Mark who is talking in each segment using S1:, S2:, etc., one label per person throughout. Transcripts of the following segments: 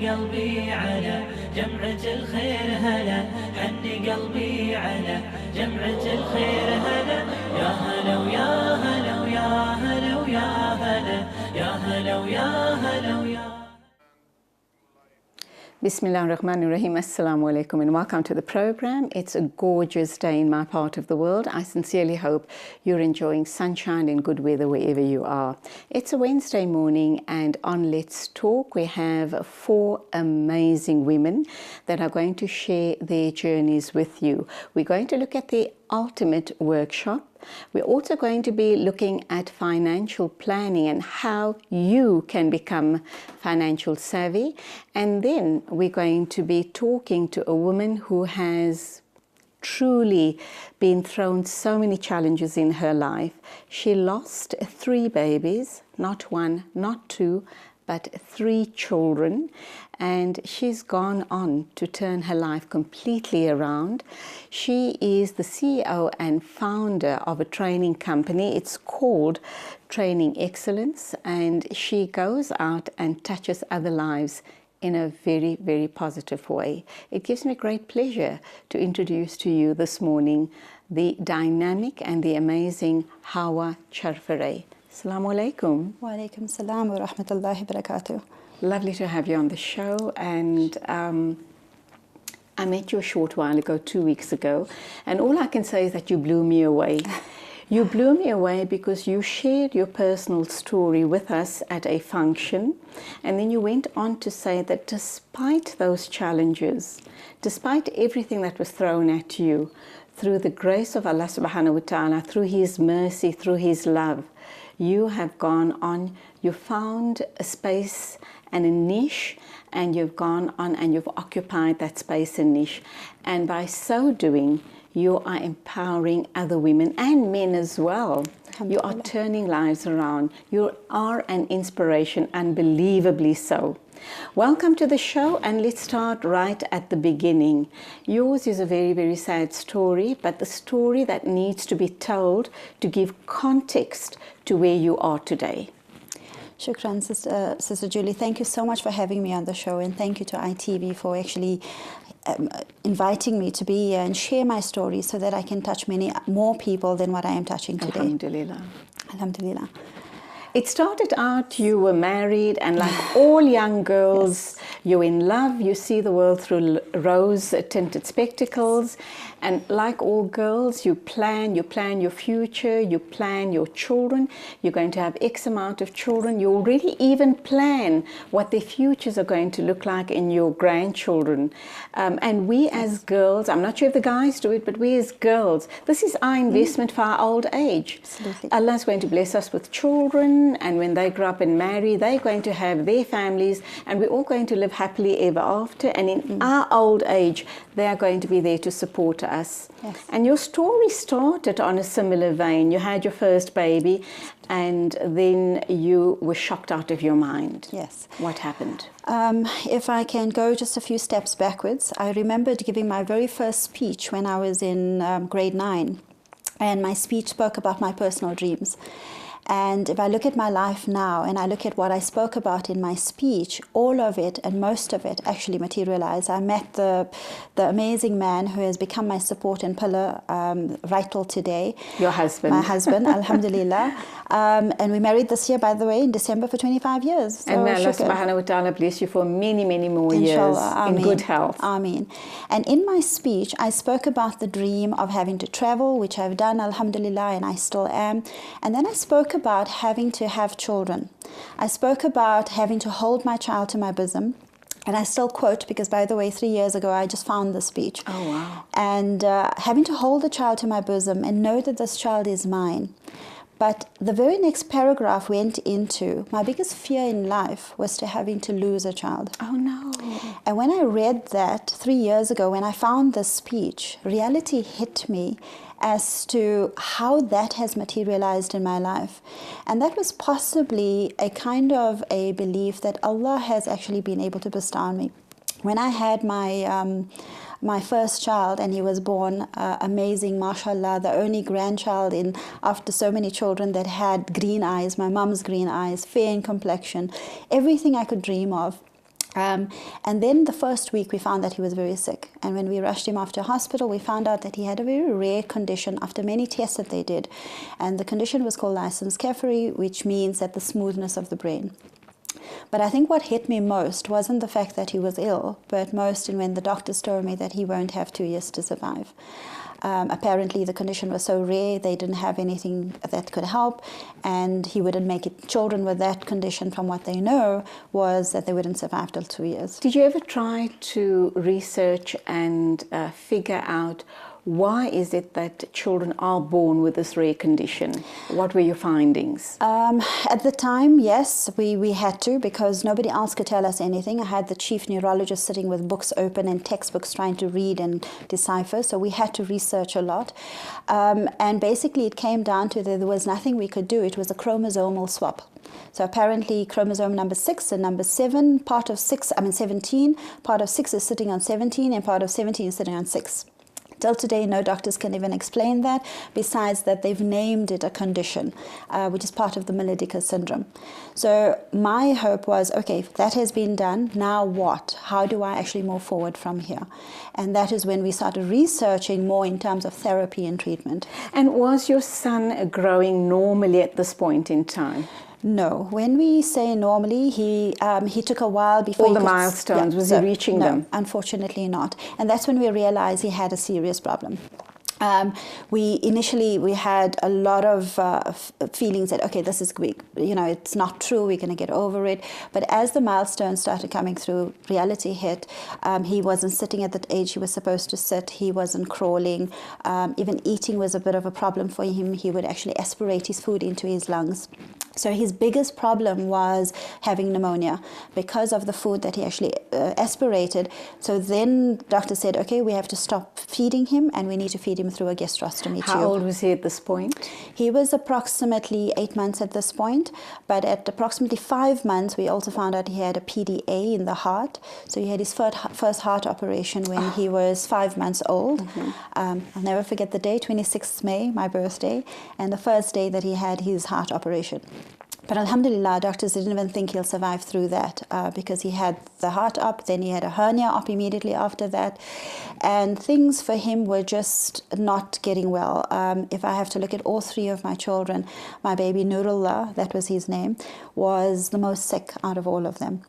S1: قلبي على جمعة الخير هلا، حن قلبي على جمعة الخير هلا، يا هلا ويا هلا ويا هلا ويا هلا، يا هلا ويا هلا ويا.
S2: Bismillah ar-Rahman ar-Rahim. Assalamu alaikum and welcome to the program. It's a gorgeous day in my part of the world. I sincerely hope you're enjoying sunshine and good weather wherever you are. It's a Wednesday morning and on Let's Talk we have 4 amazing women that are going to share their journeys with you. We're going to look at the ultimate workshop. We're also going to be looking at financial planning and how you can become financial savvy. And then we're going to be talking to a woman who has truly been thrown so many challenges in her life. She lost 3 babies, not 1, not 2, but 3 children, and she's gone on to turn her life completely around. She is the CEO and founder of a training company. It's called Training Excellence, and she goes out and touches other lives in a very, very positive way. It gives me great pleasure to introduce to you this morning the dynamic and the amazing Hawa Charfare. Assalamu alaikum.
S3: Wa alaikum salam wa rahmatullahi wa barakatuh.
S2: Lovely to have you on the show, and I met you a short while ago, 2 weeks ago, and all I can say is that you blew me away. You blew me away because you shared your personal story with us at a function, and then you went on to say that despite those challenges, despite everything that was thrown at you, through the grace of Allah subhanahu wa ta'ala, through His mercy, through His love, you have gone on, you found a space and a niche, and you've gone on and you've occupied that space and niche. And by so doing, you are empowering other women and men as well. You are turning lives around. You are an inspiration, unbelievably so. Welcome to the show, and let's start right at the beginning. Yours is a very, very sad story, but the story that needs to be told to give context to where you are today.
S3: Shukran, Sister Julie. Thank you so much for having me on the show, and thank you to ITV for actually inviting me to be here and share my story so that I can touch many more people than what I am touching today.
S2: Alhamdulillah.
S3: Alhamdulillah.
S2: It started out, you were married, and like all young girls, you're in love, you see the world through rose-tinted spectacles, and like all girls, you plan your future, you plan your children. You're going to have X amount of children. You already even plan what their futures are going to look like in your grandchildren. And we as girls, I'm not sure if the guys do it, but we as girls, this is our investment for our old age.
S3: Absolutely.
S2: Allah's going to bless us with children, and when they grow up and marry, they're going to have their families, and we're all going to live happily ever after. And in our old age, they are going to be there to support us.
S3: Yes.
S2: And your story started on a similar vein. You had your first baby, and then you were shocked out of your mind.
S3: Yes.
S2: What happened?
S3: If I can go just a few steps backwards, I remembered giving my very first speech when I was in grade 9, and my speech spoke about my personal dreams. And if I look at my life now and I look at what I spoke about in my speech, all of it and most of it actually materialized. I met the amazing man who has become my support and pillar right till today.
S2: Your husband.
S3: My husband, alhamdulillah. And we married this year, by the way, in December, for 25 years. So
S2: and may Allah subhanahu wa ta'ala bless you for many, many more
S3: Inshallah,
S2: years in good health.
S3: Ameen. And in my speech, I spoke about the dream of having to travel, which I've done, alhamdulillah, and I still am. And then I spoke about having to have children. I spoke about having to hold my child to my bosom. And I still quote, because by the way, 3 years ago, I just found the speech.
S2: Oh, wow.
S3: And having to hold the child to my bosom and know that this child is mine. But the very next paragraph went into, my biggest fear in life was to having to lose a child.
S2: Oh, no.
S3: And when I read that 3 years ago, when I found this speech, reality hit me as to how that has materialized in my life. And that was possibly a kind of a belief that Allah has actually been able to bestow on me. When I had my my first child, and he was born amazing, mashallah, the only grandchild after so many children that had green eyes, my mum's green eyes, fair in complexion, everything I could dream of. And then the first week we found that he was very sick, and when we rushed him off to hospital, we found out that he had a very rare condition after many tests that they did, and the condition was called lysencephaly, which means that the smoothness of the brain. But I think what hit me most wasn't the fact that he was ill, but most in when the doctors told me that he won't have 2 years to survive. Apparently the condition was so rare, they didn't have anything that could help, and he wouldn't make it. Children with that condition, from what they know, was that they wouldn't survive till 2 years.
S2: Did you ever try to research and figure out why is it that children are born with this rare condition? What were your findings?
S3: At the time, yes, we had to, because nobody else could tell us anything. I had the chief neurologist sitting with books open and textbooks trying to read and decipher, so we had to research a lot. And basically it came down to that there was nothing we could do. It was a chromosomal swap. So apparently chromosome number 6 and number 7, part of 17, part of 6 is sitting on 17 and part of 17 is sitting on 6. Till today, no doctors can even explain that, besides that they've named it a condition, which is part of the Miller-Diecker syndrome. So my hope was, okay, that has been done, now what? How do I actually move forward from here? And that is when we started researching more in terms of therapy and treatment.
S2: And was your son growing normally at this point in time?
S3: No. When we say normally, he took a while before
S2: all the milestones. Was he reaching them?
S3: No, unfortunately not. And that's when we realized he had a serious problem. We had a lot of feelings that, okay, this is quick, it's not true, we're going to get over it. But as the milestones started coming through, reality hit. He wasn't sitting at the age he was supposed to sit. He wasn't crawling. Even eating was a bit of a problem for him. He would actually aspirate his food into his lungs. So his biggest problem was having pneumonia because of the food that he actually aspirated. So then doctor said, okay, we have to stop feeding him and we need to feed him through a gastrostomy tube.
S2: How old was he at this point?
S3: He was approximately 8 months at this point, but at approximately 5 months we also found out he had a PDA in the heart. So he had his first heart operation when he was 5 months old. I'll never forget the day, 26th May, my birthday, and the first day that he had his heart operation. But alhamdulillah, doctors didn't even think he'll survive through that because he had the heart up, then he had a hernia up immediately after that. And things for him were just not getting well. If I have to look at all 3 of my children, my baby Nurullah, that was his name, was the most sick out of all of them.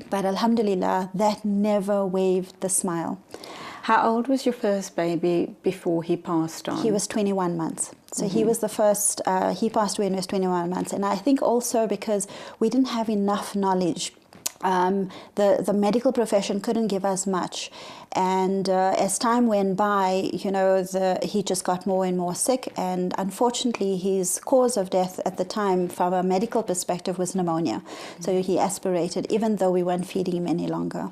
S3: But alhamdulillah, that never waived the smile.
S2: How old was your first baby before he passed on?
S3: He was 21 months. So he was the first, he passed away when he was 21 months. And I think also because we didn't have enough knowledge. The medical profession couldn't give us much. And as time went by, he just got more and more sick. And unfortunately, his cause of death at the time, from a medical perspective, was pneumonia. So he aspirated, even though we weren't feeding him any longer.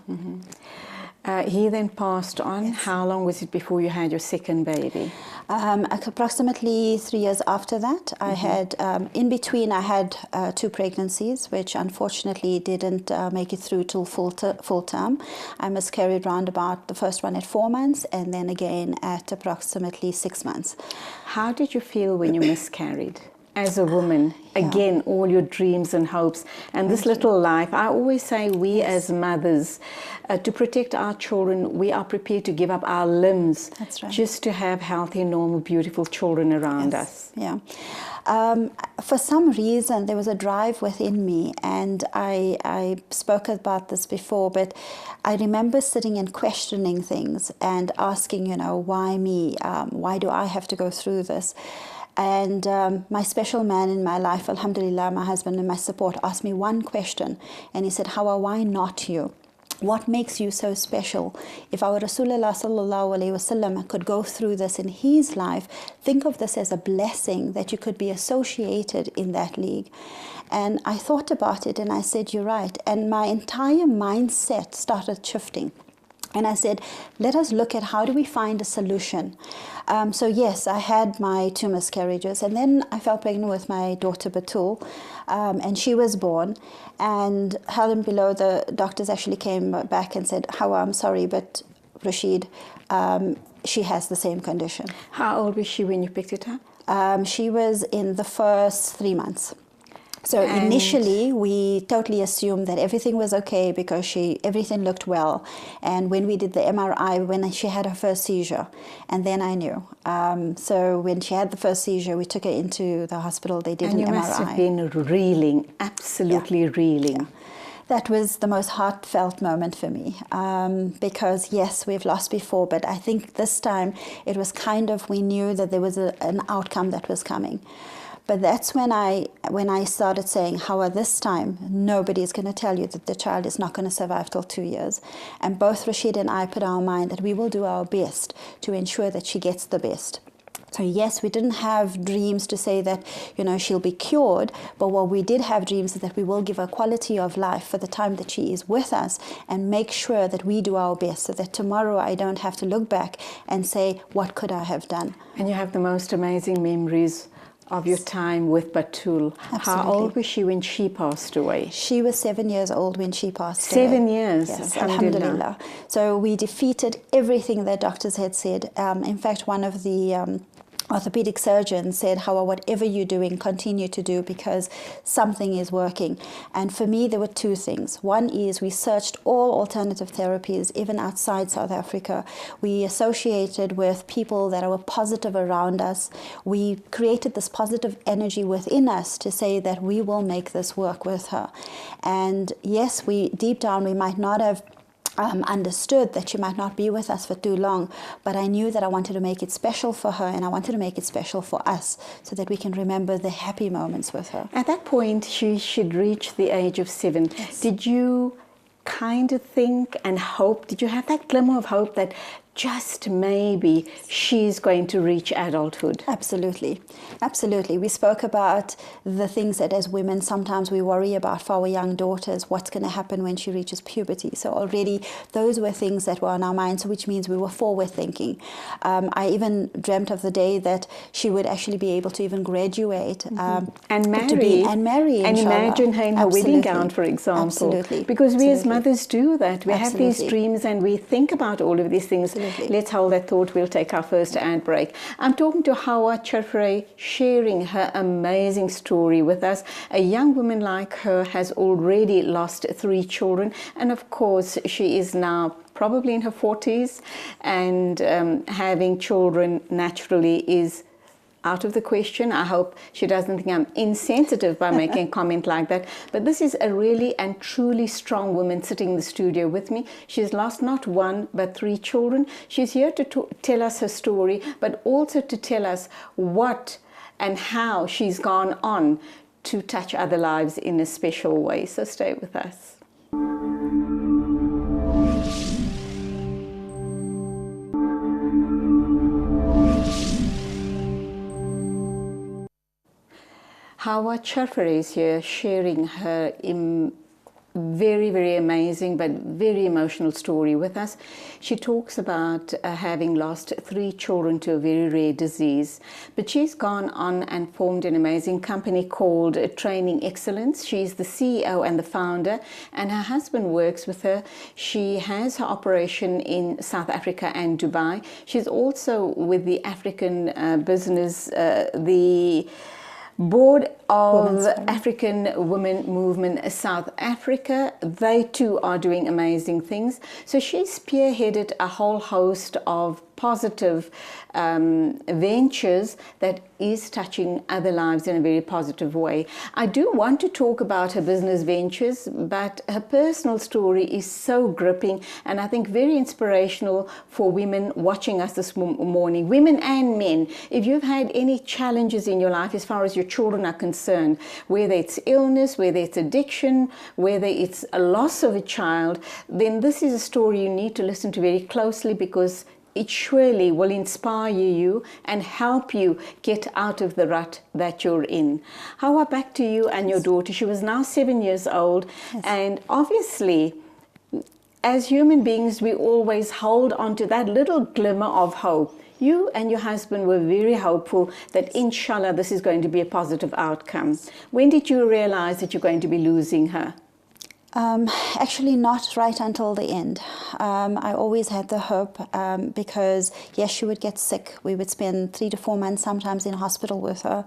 S2: He then passed on. Yes. How long was it before you had your second baby?
S3: Approximately 3 years after that. I had, in between, I had 2 pregnancies, which unfortunately didn't make it through till full term. I miscarried round about the first one at 4 months, and then again at approximately 6 months.
S2: How did you feel when you miscarried? As a woman, again, all your dreams and hopes and this little life. I always say we as mothers, to protect our children, we are prepared to give up our limbs.
S3: That's right.
S2: Just to have healthy, normal, beautiful children around us.
S3: Yeah. For some reason, there was a drive within me, and I spoke about this before, but I remember sitting and questioning things and asking, why me? Why do I have to go through this? And my special man in my life, alhamdulillah, my husband and my support, asked me one question. And he said, Hawa, why not you? What makes you so special? If our Rasulullah sallallahu alaihi wasallam could go through this in his life, think of this as a blessing that you could be associated in that league. And I thought about it and I said, you're right. And my entire mindset started shifting. And I said, let us look at how do we find a solution. So yes, I had my 2 miscarriages, and then I fell pregnant with my daughter Batul, and she was born. And Helen below, the doctors actually came back and said, Hawa, I'm sorry, but Rashid, she has the same condition.
S2: How old was she when you picked it up?
S3: She was in the first 3 months. So
S2: And
S3: initially, we totally assumed that everything was okay because everything looked well. And when we did the MRI, when she had her first seizure, and then I knew. So when she had the first seizure, we took her into the hospital. They did an MRI.
S2: And you must have been reeling, absolutely reeling.
S3: That was the most heartfelt moment for me because, yes, we've lost before, but I think this time it was kind of, we knew that there was an outcome that was coming. But that's when I started saying, however, this time, nobody's going to tell you that the child is not going to survive till 2 years. And both Rashid and I put our mind that we will do our best to ensure that she gets the best. So yes, we didn't have dreams to say that, she'll be cured, but what we did have dreams is that we will give her quality of life for the time that she is with us and make sure that we do our best so that tomorrow I don't have to look back and say, what could I have done?
S2: And you have the most amazing memories of your time with Batul.
S3: Absolutely.
S2: How old was she when she passed away?
S3: She was 7 years old when she passed away.
S2: 7 years?
S3: Yes, alhamdulillah. So we defeated everything that doctors had said. In fact, one of the orthopedic surgeon said, however, whatever you're doing, continue to do because something is working. And for me, there were two things. One is we searched all alternative therapies, even outside South Africa. We associated with people that were positive around us. We created this positive energy within us to say that we will make this work with her. And yes, deep down, we might not have understood that she might not be with us for too long, but I knew that I wanted to make it special for her and I wanted to make it special for us so that we can remember the happy moments with her.
S2: At that point, she should reach the age of 7.
S3: Yes.
S2: Did you kind of think and hope, did you have that glimmer of hope that just maybe she's going to reach adulthood?
S3: Absolutely. Absolutely. We spoke about the things that as women sometimes we worry about for our young daughters, what's going to happen when she reaches puberty. So already those were things that were on our minds, which means we were forward thinking. I even dreamt of the day that she would actually be able to even graduate
S2: and
S3: marry. And
S2: imagine her in her wedding gown, for example.
S3: Absolutely.
S2: Because we as mothers do that. We have these
S3: Absolutely.
S2: dreams and we think about all of these things.
S3: Absolutely.
S2: Let's hold that thought. We'll take our first ad break. I'm talking to Hawa Chafre, sharing her amazing story with us. A young woman like her has already lost 3 children, and of course she is now probably in her 40s, and having children naturally is out of the question. I hope she doesn't think I'm insensitive by making a comment like that. But this is a really and truly strong woman sitting in the studio with me. She's lost not 1 but 3 children. She's here to tell us her story, but also to tell us what and how she's gone on to touch other lives in a special way. So stay with us. Hawa Chafre is here sharing her very, very amazing but very emotional story with us. She talks about having lost 3 children to a very rare disease, but she's gone on and formed an amazing company called Training Excellence. She's the CEO and the founder, and her husband works with her. She has her operation in South Africa and Dubai. She's also with the African business, the Board of African Women Movement South Africa. They too are doing amazing things. So she spearheaded a whole host of positive ventures that is touching other lives in a very positive way. I do want to talk about her business ventures, but her personal story is so gripping and I think very inspirational for women watching us this morning, women and men. If you've had any challenges in your life as far as your children are concerned, whether it's illness, whether it's addiction, whether it's a loss of a child, then this is a story you need to listen to very closely, because it surely will inspire you and help you get out of the rut that you're in. How about back to you and your daughter? She was now 7 years old, and obviously, as human beings, we always hold on to that little glimmer of hope. You and your husband were very hopeful that inshallah this is going to be a positive outcome. When did you realize that you're going to be losing her?
S3: Actually, not right until the end. I always had the hope because, yes, she would get sick. We would spend 3 to 4 months sometimes in hospital with her.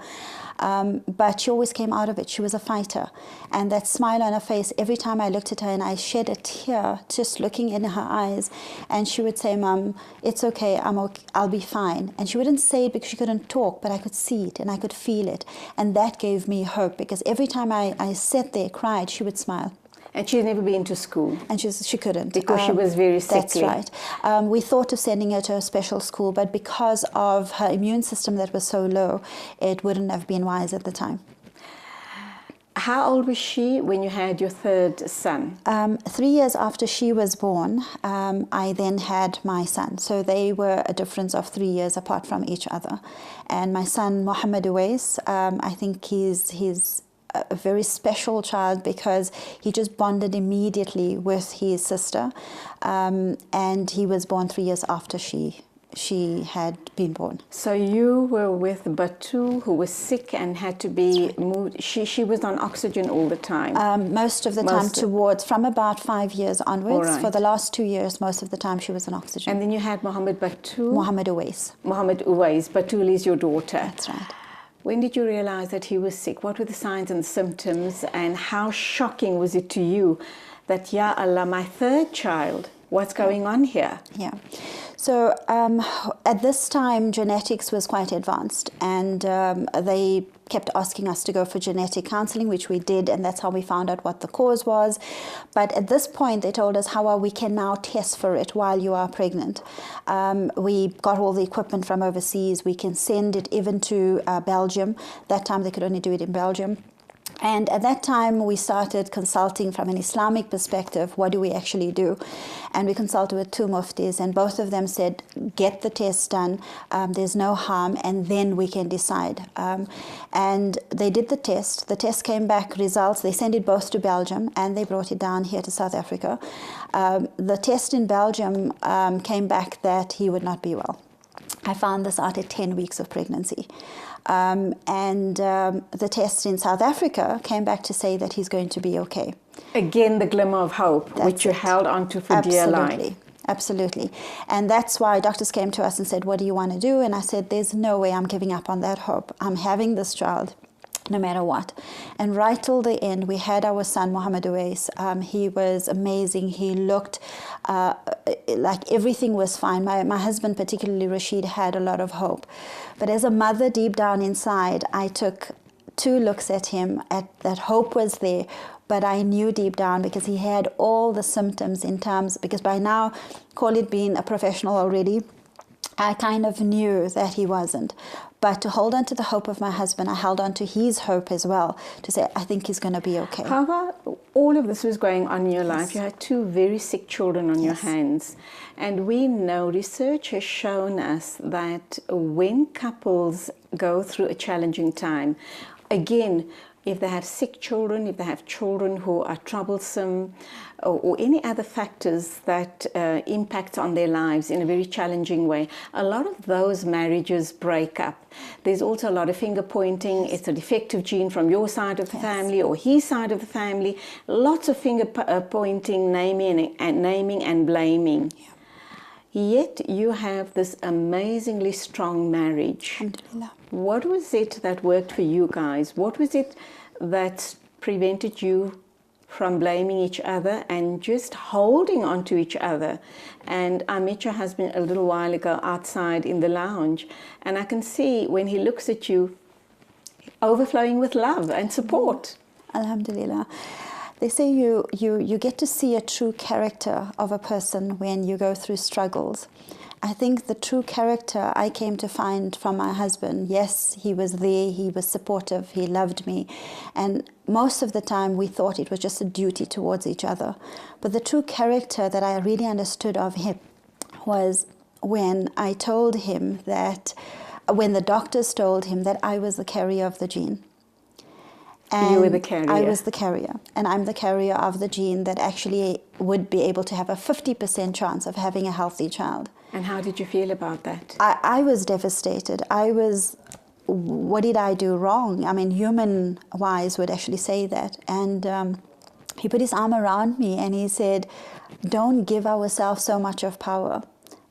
S3: But she always came out of it. She was a fighter. And that smile on her face, every time I looked at her and I shed a tear just looking in her eyes, and she would say, "Mum, it's okay, I'll be fine." And she wouldn't say it because she couldn't talk, but I could see it and I could feel it. And that gave me hope, because every time I sat there, cried, she would smile.
S2: And she's never been to school?
S3: And she couldn't.
S2: Because she was very sickly.
S3: That's right. We thought of sending her to a special school, but because of her immune system that was so low, it wouldn't have been wise at the time.
S2: How old was she when you had your third son?
S3: 3 years after she was born, I then had my son. So they were a difference of 3 years apart from each other. And my son, Mohammed Uwais, I think he's a very special child because he just bonded immediately with his sister, and he was born 3 years after she had been born.
S2: So you were with Batu, who was sick and had to be moved. She was on oxygen all the time?
S3: Most of the time, from about 5 years onwards.
S2: Right.
S3: For the last 2 years, most of the time she was on oxygen.
S2: And then you had Mohammed Batu?
S3: Mohammed Uwais.
S2: Mohammed Uwais. Batul is your daughter.
S3: That's right.
S2: When did you realize that he was sick? What were the signs and symptoms, and how shocking was it to you that, Ya Allah, my third child, what's going on here?
S3: Yeah. So at this time, genetics was quite advanced, and they kept asking us to go for genetic counseling, which we did, and that's how we found out what the cause was. But at this point, they told us, how we can now test for it while you are pregnant. We got all the equipment from overseas. We can send it even to Belgium. That time, they could only do it in Belgium. And at that time, we started consulting from an Islamic perspective, what do we actually do? And we consulted with 2 muftis, and both of them said, get the test done, there's no harm, and then we can decide. And they did the test. The test came back results. They sent it both to Belgium, and they brought it down here to South Africa. The test in Belgium came back that he would not be well. I found this out at 10 weeks of pregnancy. The test in South Africa came back to say that he's going to be okay.
S2: Again, the glimmer of hope, which you held on to for dear life.
S3: Absolutely. And that's why doctors came to us and said, what do you want to do? And I said, there's no way I'm giving up on that hope. I'm having this child, no matter what. And right till the end, we had our son, Mohammed Uwais. He was amazing. He looked like everything was fine. My husband, particularly Rashid, had a lot of hope. But as a mother, deep down inside, I took 2 looks at him, that hope was there. But I knew deep down, because he had all the symptoms in terms, because by now, call it being a professional already, I kind of knew that he wasn't. But to hold on to the hope of my husband, I held on to his hope as well, to say, I think he's going to be okay.
S2: However, all of this was going on in your life. You had 2 very sick children on your hands. And we know research has shown us that when couples go through a challenging time, again, if they have sick children, if they have children who are troublesome, or any other factors that impact on their lives in a very challenging way, a lot of those marriages break up. There's also a lot of finger pointing. It's a defective gene from your side of the family or his side of the family. Lots of finger pointing, naming and blaming. Yeah. Yet you have this amazingly strong marriage.
S3: Alhamdulillah.
S2: What was it that worked for you guys? What was it that prevented you from blaming each other and just holding on to each other? And I met your husband a little while ago outside in the lounge, and I can see when he looks at you, overflowing with love and support.
S3: Alhamdulillah. They say you get to see a true character of a person when you go through struggles. I think the true character I came to find from my husband, yes, he was there, he was supportive, he loved me. And most of the time we thought it was just a duty towards each other. But the true character that I really understood of him was when I told him that, when the doctors told him that I was the carrier of the gene. And
S2: you were the carrier.
S3: I was the carrier. And I'm the carrier of the gene that actually would be able to have a 50% chance of having a healthy child.
S2: And how did you feel about that?
S3: I was devastated. What did I do wrong? I mean, human-wise would actually say that. And he put his arm around me and he said, don't give ourselves so much of power.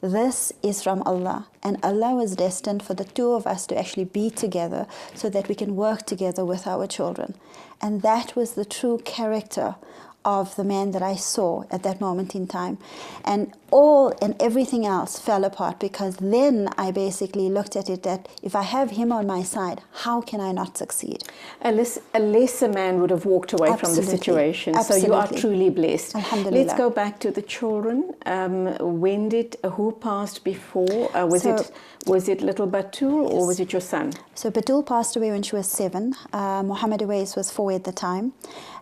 S3: This is from Allah, and Allah was destined for the two of us to actually be together so that we can work together with our children. And that was the true character of the man that I saw at that moment in time. And all and everything else fell apart, because then I basically looked at it that if I have him on my side, how can I not succeed?
S2: A lesser man would have walked away from the situation.
S3: Absolutely.
S2: So you are truly blessed.
S3: Alhamdulillah.
S2: Let's go back to the children. Who passed before? Was it little Batul, or was it your son?
S3: So Batul passed away when she was 7. Muhammad Awais was 4 at the time.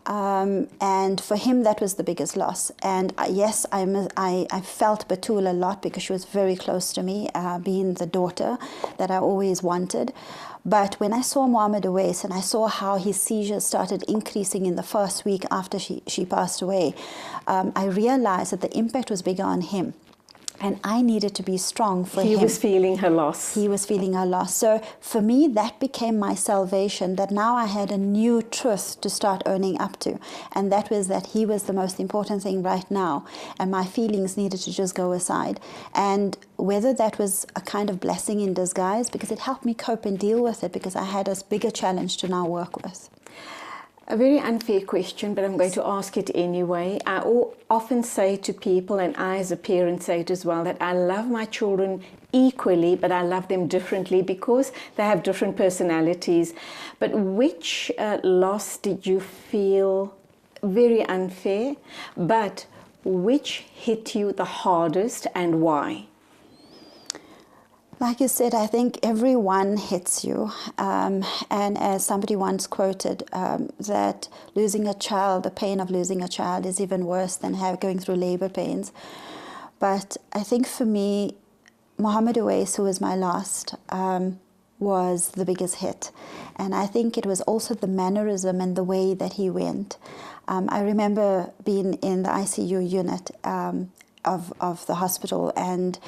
S3: And for him, that was the biggest loss. And yes, I felt Batul a lot because she was very close to me, being the daughter that I always wanted. But when I saw Muhammad Awais and I saw how his seizures started increasing in the first week after she passed away, I realized that the impact was bigger on him. And I needed to be strong for him.
S2: He was feeling her loss.
S3: He was feeling her loss. So for me, that became my salvation, that now I had a new truth to start owning up to. And that was that he was the most important thing right now. And my feelings needed to just go aside. And whether that was a kind of blessing in disguise, because it helped me cope and deal with it, because I had a bigger challenge to now work with.
S2: A very unfair question, but I'm going to ask it anyway. I often say to people, and I as a parent say it as well, that I love my children equally, but I love them differently because they have different personalities. But which loss did you feel very unfair, but which hit you the hardest, and why?
S3: Like you said, I think everyone hits you. And as somebody once quoted, that losing a child, the pain of losing a child is even worse than going through labor pains. But I think for me, Muhammad Awais, who was my last, was the biggest hit. And I think it was also the mannerism and the way that he went. I remember being in the ICU unit of the hospital, and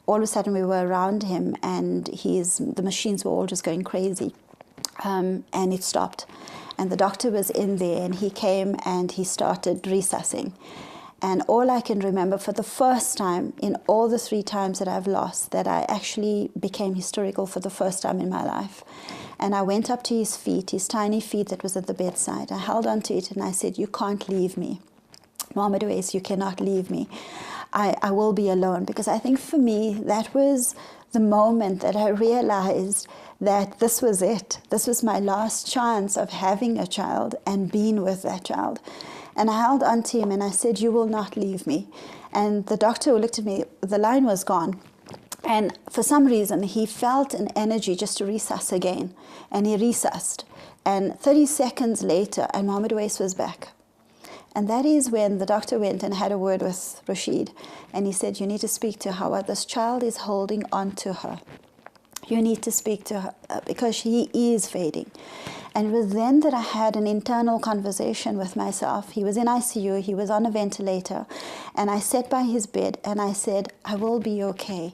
S3: all of a sudden we were around him, and the machines were all just going crazy. And it stopped. And the doctor was in there, and he came and he started resuscitating. And all I can remember, for the first time in all the 3 times that I've lost, that I actually became hysterical for the first time in my life. And I went up to his feet, his tiny feet that was at the bedside. I held onto it and I said, "You can't leave me. Muhammad Awais, you cannot leave me. I will be alone." Because I think for me, that was the moment that I realized that this was it. This was my last chance of having a child and being with that child. And I held onto him and I said, "You will not leave me." And the doctor looked at me, the line was gone. And for some reason, he felt an energy just to resuscitate again. And he resuscitated. And 30 seconds later, and Muhammad Awais was back. And that is when the doctor went and had a word with Rashid. And he said, "You need to speak to her. This child is holding on to her. You need to speak to her because he is fading." And it was then that I had an internal conversation with myself. He was in ICU, he was on a ventilator, and I sat by his bed and I said, "I will be okay.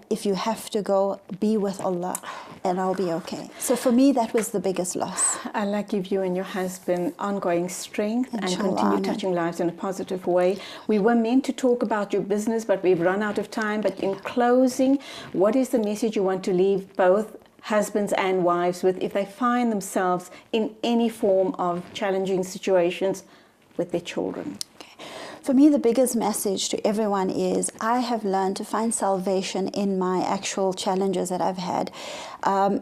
S3: If you have to go, be with Allah, and I'll be okay." So for me, that was the biggest loss.
S2: Allah give you and your husband ongoing strength and continue touching lives in a positive way. We were meant to talk about your business, but we've run out of time. But in closing, what is the message you want to leave both husbands and wives with if they find themselves in any form of challenging situations with their children?
S3: For me, the biggest message to everyone is I have learned to find salvation in my actual challenges that I've had.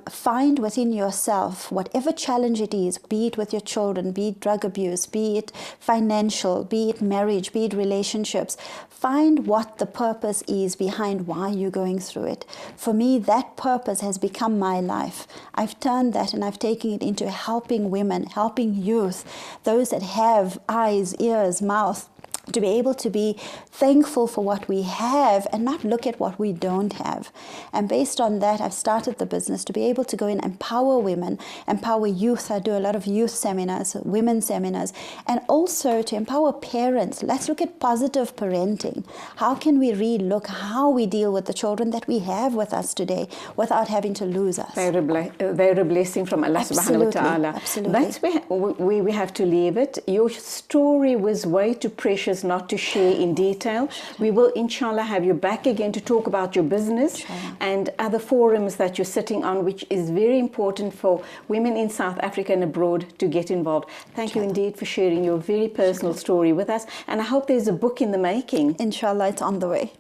S3: Find within yourself whatever challenge it is, be it with your children, be it drug abuse, be it financial, be it marriage, be it relationships. Find what the purpose is behind why you're going through it. For me, that purpose has become my life. I've turned that and I've taken it into helping women, helping youth, those that have eyes, ears, mouth, to be able to be thankful for what we have and not look at what we don't have. And based on that, I've started the business to be able to go and empower women, empower youth. I do a lot of youth seminars, women's seminars, and also to empower parents. Let's look at positive parenting. How can we re-look how we deal with the children that we have with us today without having to lose us?
S2: They're a blessing from Allah subhanahu wa ta'ala.
S3: Absolutely.
S2: That's where we have to leave it. Your story was way too precious not to share in detail. We will, inshallah, have you back again to talk about your business and other forums that you're sitting on, which is very important for women in South Africa and abroad to get involved. Thank you indeed for sharing your very personal story with us. And I hope there's a book in the making.
S3: Inshallah, it's on the way.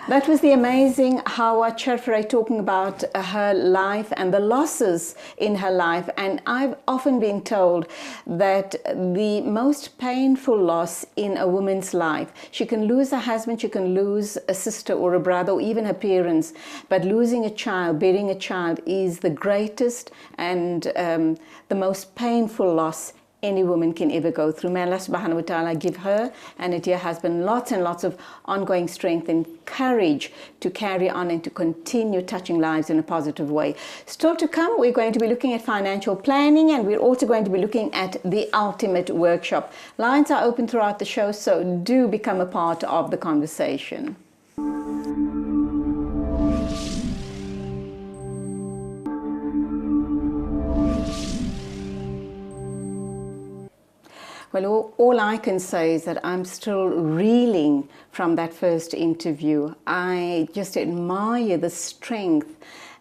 S2: That was the amazing Hawa Charfray talking about her life and the losses in her life. And I've often been told that the most painful loss in a woman's life, she can lose a husband, she can lose a sister or a brother or even her parents, but losing a child, burying a child is the greatest and the most painful loss any woman can ever go through. May Allah subhanahu wa ta'ala give her and her dear husband lots and lots of ongoing strength and courage to carry on and to continue touching lives in a positive way. Still to come, we're going to be looking at financial planning, and we're also going to be looking at the ultimate workshop. Lines are open throughout the show, so do become a part of the conversation. Well, all I can say is that I'm still reeling from that first interview. I just admire the strength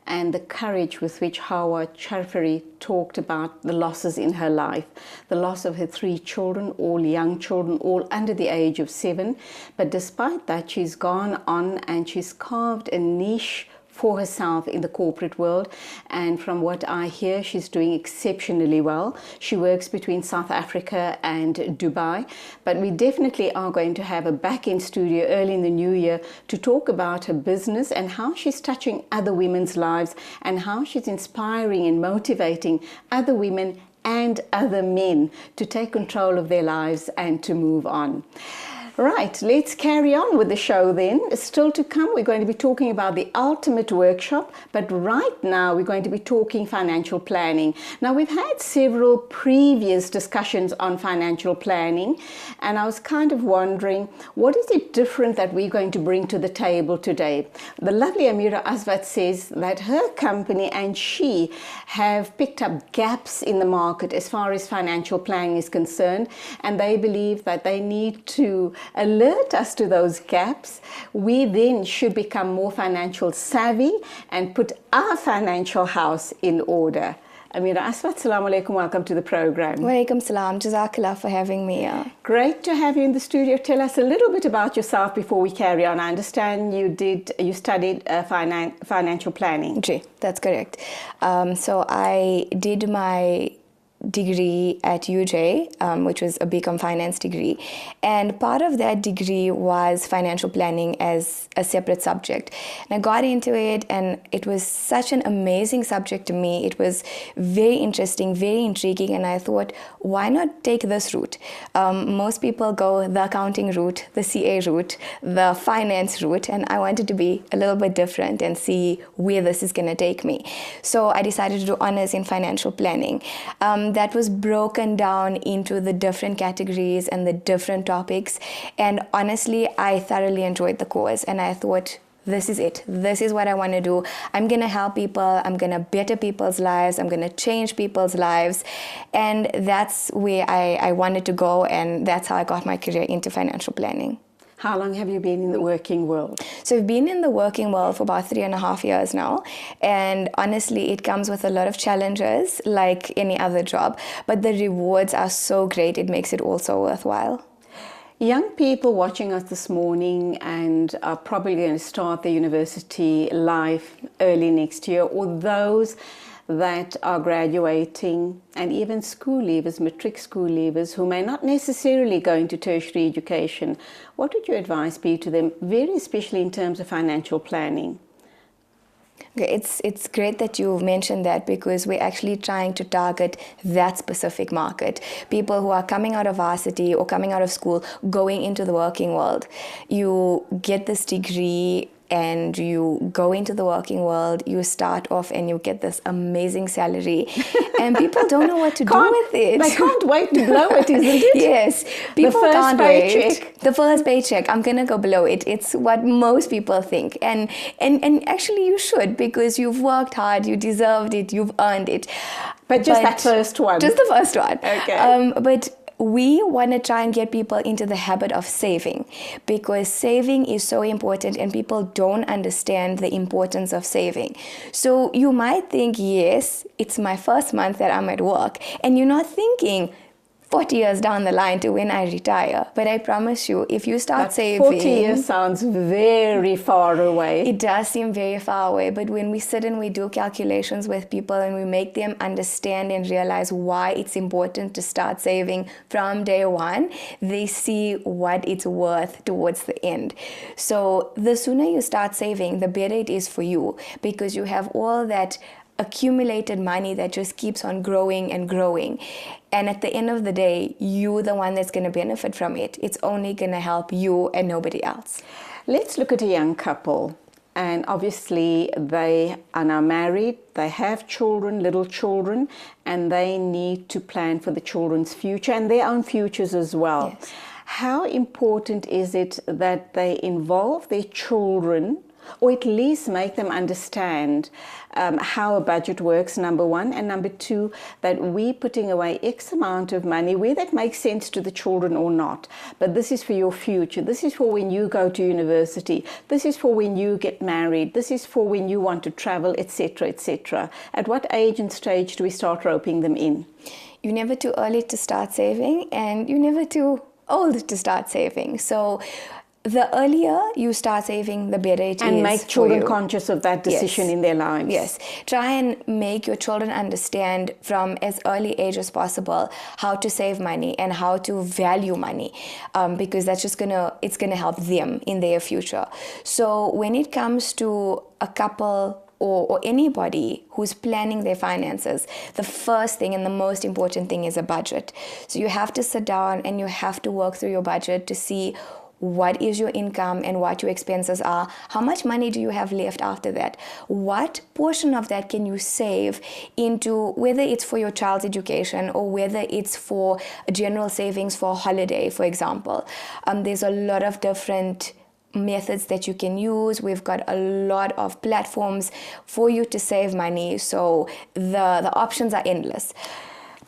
S2: and the courage with which Hawa Charfari talked about the losses in her life. The loss of her 3 children, all young children, all under the age of 7. But despite that, she's gone on and she's carved a niche for herself in the corporate world, and from what I hear, she's doing exceptionally well. She works between South Africa and Dubai, but we definitely are going to have her back in studio early in the new year to talk about her business and how she's touching other women's lives and how she's inspiring and motivating other women and other men to take control of their lives and to move on. Right, let's carry on with the show then. Still to come, we're going to be talking about the ultimate workshop, but right now we're going to be talking financial planning. Now, we've had several previous discussions on financial planning, and I was kind of wondering, what is it different that we're going to bring to the table today? The lovely Amira Asvat says that her company and she have picked up gaps in the market as far as financial planning is concerned, and they believe that they need to alert us to those gaps. We then should become more financial savvy and put our financial house in order. Amira Aswat, Assalamu alaikum, welcome to the program.
S4: Walaikum salam, Jazakallah for having me.
S2: Great to have you in the studio. Tell us a little bit about yourself before we carry on. I understand you studied financial planning.
S4: Ji, that's correct. So I did my degree at UJ, which was a BCom finance degree, and part of that degree was financial planning as a separate subject. And I got into it, and it was such an amazing subject to me. It was very interesting, very intriguing, and I thought, why not take this route? Most people go the accounting route, the CA route, the finance route, and I wanted to be a little bit different and see where this is going to take me. So I decided to do honors in financial planning. That was broken down into the different categories and the different topics, and honestly, I thoroughly enjoyed the course, and I thought, this is it. This is what I want to do. I'm going to help people. I'm going to better people's lives. I'm going to change people's lives. And that's where I wanted to go, and that's how I got my career into financial planning.
S2: How long have you been in the working world?
S4: So I've been in the working world for about 3.5 years now. And honestly, it comes with a lot of challenges like any other job. But the rewards are so great, it makes it also worthwhile.
S2: Young people watching us this morning and are probably going to start their university life early next year, or those that are graduating, and even school leavers, matric school leavers, who may not necessarily go into tertiary education, what would your advice be to them, very especially in terms of financial planning?
S4: Okay, it's great that you mentioned that, because we're actually trying to target that specific market. People who are coming out of varsity or coming out of school, going into the working world. You get this degree and you go into the working world, you start off and you get this amazing salary and people don't know what to do with it.
S2: They can't wait to blow it, isn't it?
S4: Yes. People
S2: first
S4: can't
S2: paycheck.
S4: wait. The first paycheck, I'm going to go below it. It's what most people think. And actually you should, because you've worked hard, you deserved it, you've earned it.
S2: But just that first one.
S4: Just the first one.
S2: Okay.
S4: But we want to try and get people into the habit of saving, because saving is so important and people don't understand the importance of saving. So you might think, yes, it's my first month that I'm at work, and you're not thinking 40 years down the line to when I retire. But I promise you, if you start saving...
S2: 40 years sounds very far away.
S4: It does seem very far away, but when we sit and we do calculations with people and we make them understand and realize why it's important to start saving from day one, they see what it's worth towards the end. So the sooner you start saving, the better it is for you, because you have all that accumulated money that just keeps on growing and growing. And at the end of the day, you're the one that's going to benefit from it. It's only going to help you and nobody else.
S2: Let's look at a young couple. And obviously they are now married, they have children, little children, and they need to plan for the children's future and their own futures as well.
S4: Yes.
S2: How important is it that they involve their children, or at least make them understand how a budget works, number one, and number two, that we're putting away X amount of money, where that makes sense to the children or not, but this is for your future, this is for when you go to university, this is for when you get married, this is for when you want to travel, etc., etc. At what age and stage do we start roping them in?
S4: You're never too early to start saving, and you're never too old to start saving. So the earlier you start saving, the better it is.
S2: And make children conscious of that decision in their lives.
S4: Yes. Try and make your children understand from as early age as possible how to save money and how to value money, because that's just it's gonna help them in their future. So when it comes to a couple or anybody who's planning their finances, the first thing and the most important thing is a budget. So you have to sit down and you have to work through your budget to see what is your income and what your expenses are. How much money do you have left after that? What portion of that can you save into, whether it's for your child's education or whether it's for general savings for a holiday, for example. There's a lot of different methods that you can use. We've got a lot of platforms for you to save money. So the options are endless.